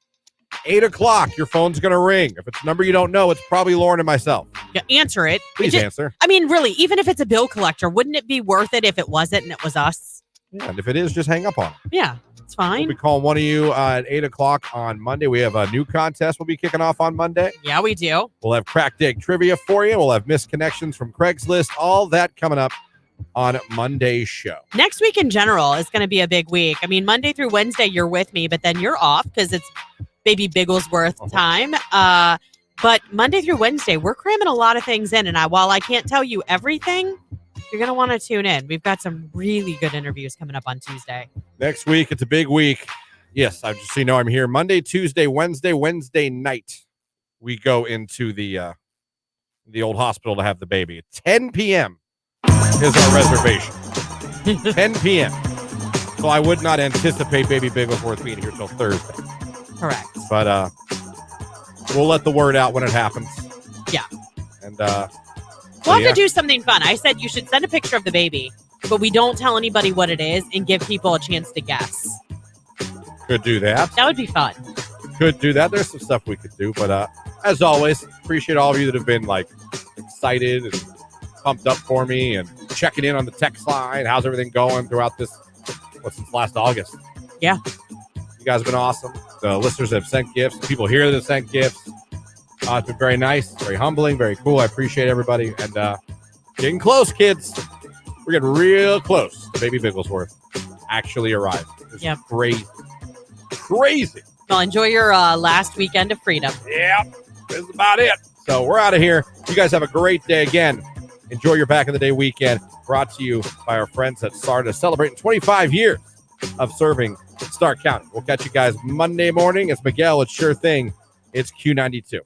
8 o'clock, your phone's going to ring. If it's a number you don't know, it's probably Lauren and myself. Yeah, answer it. Please answer. I mean, really, even if it's a bill collector, wouldn't it be worth it if it wasn't and it was us? Yeah, and if it is, just hang up on it. Yeah, it's fine. We'll be calling one of you at 8 o'clock on Monday. We have a new contest we'll be kicking off on Monday. Yeah, we do. We'll have Cracked Egg Trivia for you. We'll have missed connections from Craigslist. All that coming up on Monday's show. Next week in general is going to be a big week. I mean, Monday through Wednesday, you're with me, but then you're off because it's baby Bigglesworth time. But Monday through Wednesday, we're cramming a lot of things in. And while I can't tell you everything, you're going to want to tune in. We've got some really good interviews coming up on Tuesday. Next week, it's a big week. Yes, I just so you know I'm here Monday, Tuesday, Wednesday night. We go into the old hospital to have the baby. At 10 p.m. is our reservation. 10 p.m. So I would not anticipate baby Bigglesworth being here till Thursday. Correct. But we'll let the word out when it happens. Yeah. And we'll have to do something fun. I said you should send a picture of the baby, but we don't tell anybody what it is and give people a chance to guess. Could do that. That would be fun. Could do that. There's some stuff we could do. But as always, appreciate all of you that have been like excited and pumped up for me and checking in on the text line. How's everything going throughout this, since last August? Yeah. You guys have been awesome. The listeners have sent gifts. The people here that have sent gifts. It's been very nice, very humbling, very cool. I appreciate everybody. And getting close, kids. We're getting real close to baby Bigglesworth actually arriving. It's crazy. Well, enjoy your last weekend of freedom. Yep. That's about it. So we're out of here. You guys have a great day. Again, enjoy your back in the day weekend. Brought to you by our friends at Sardis, celebrating 25 years of serving Stark County. We'll catch you guys Monday morning. It's Miguel. It's Sure Thing. It's Q92.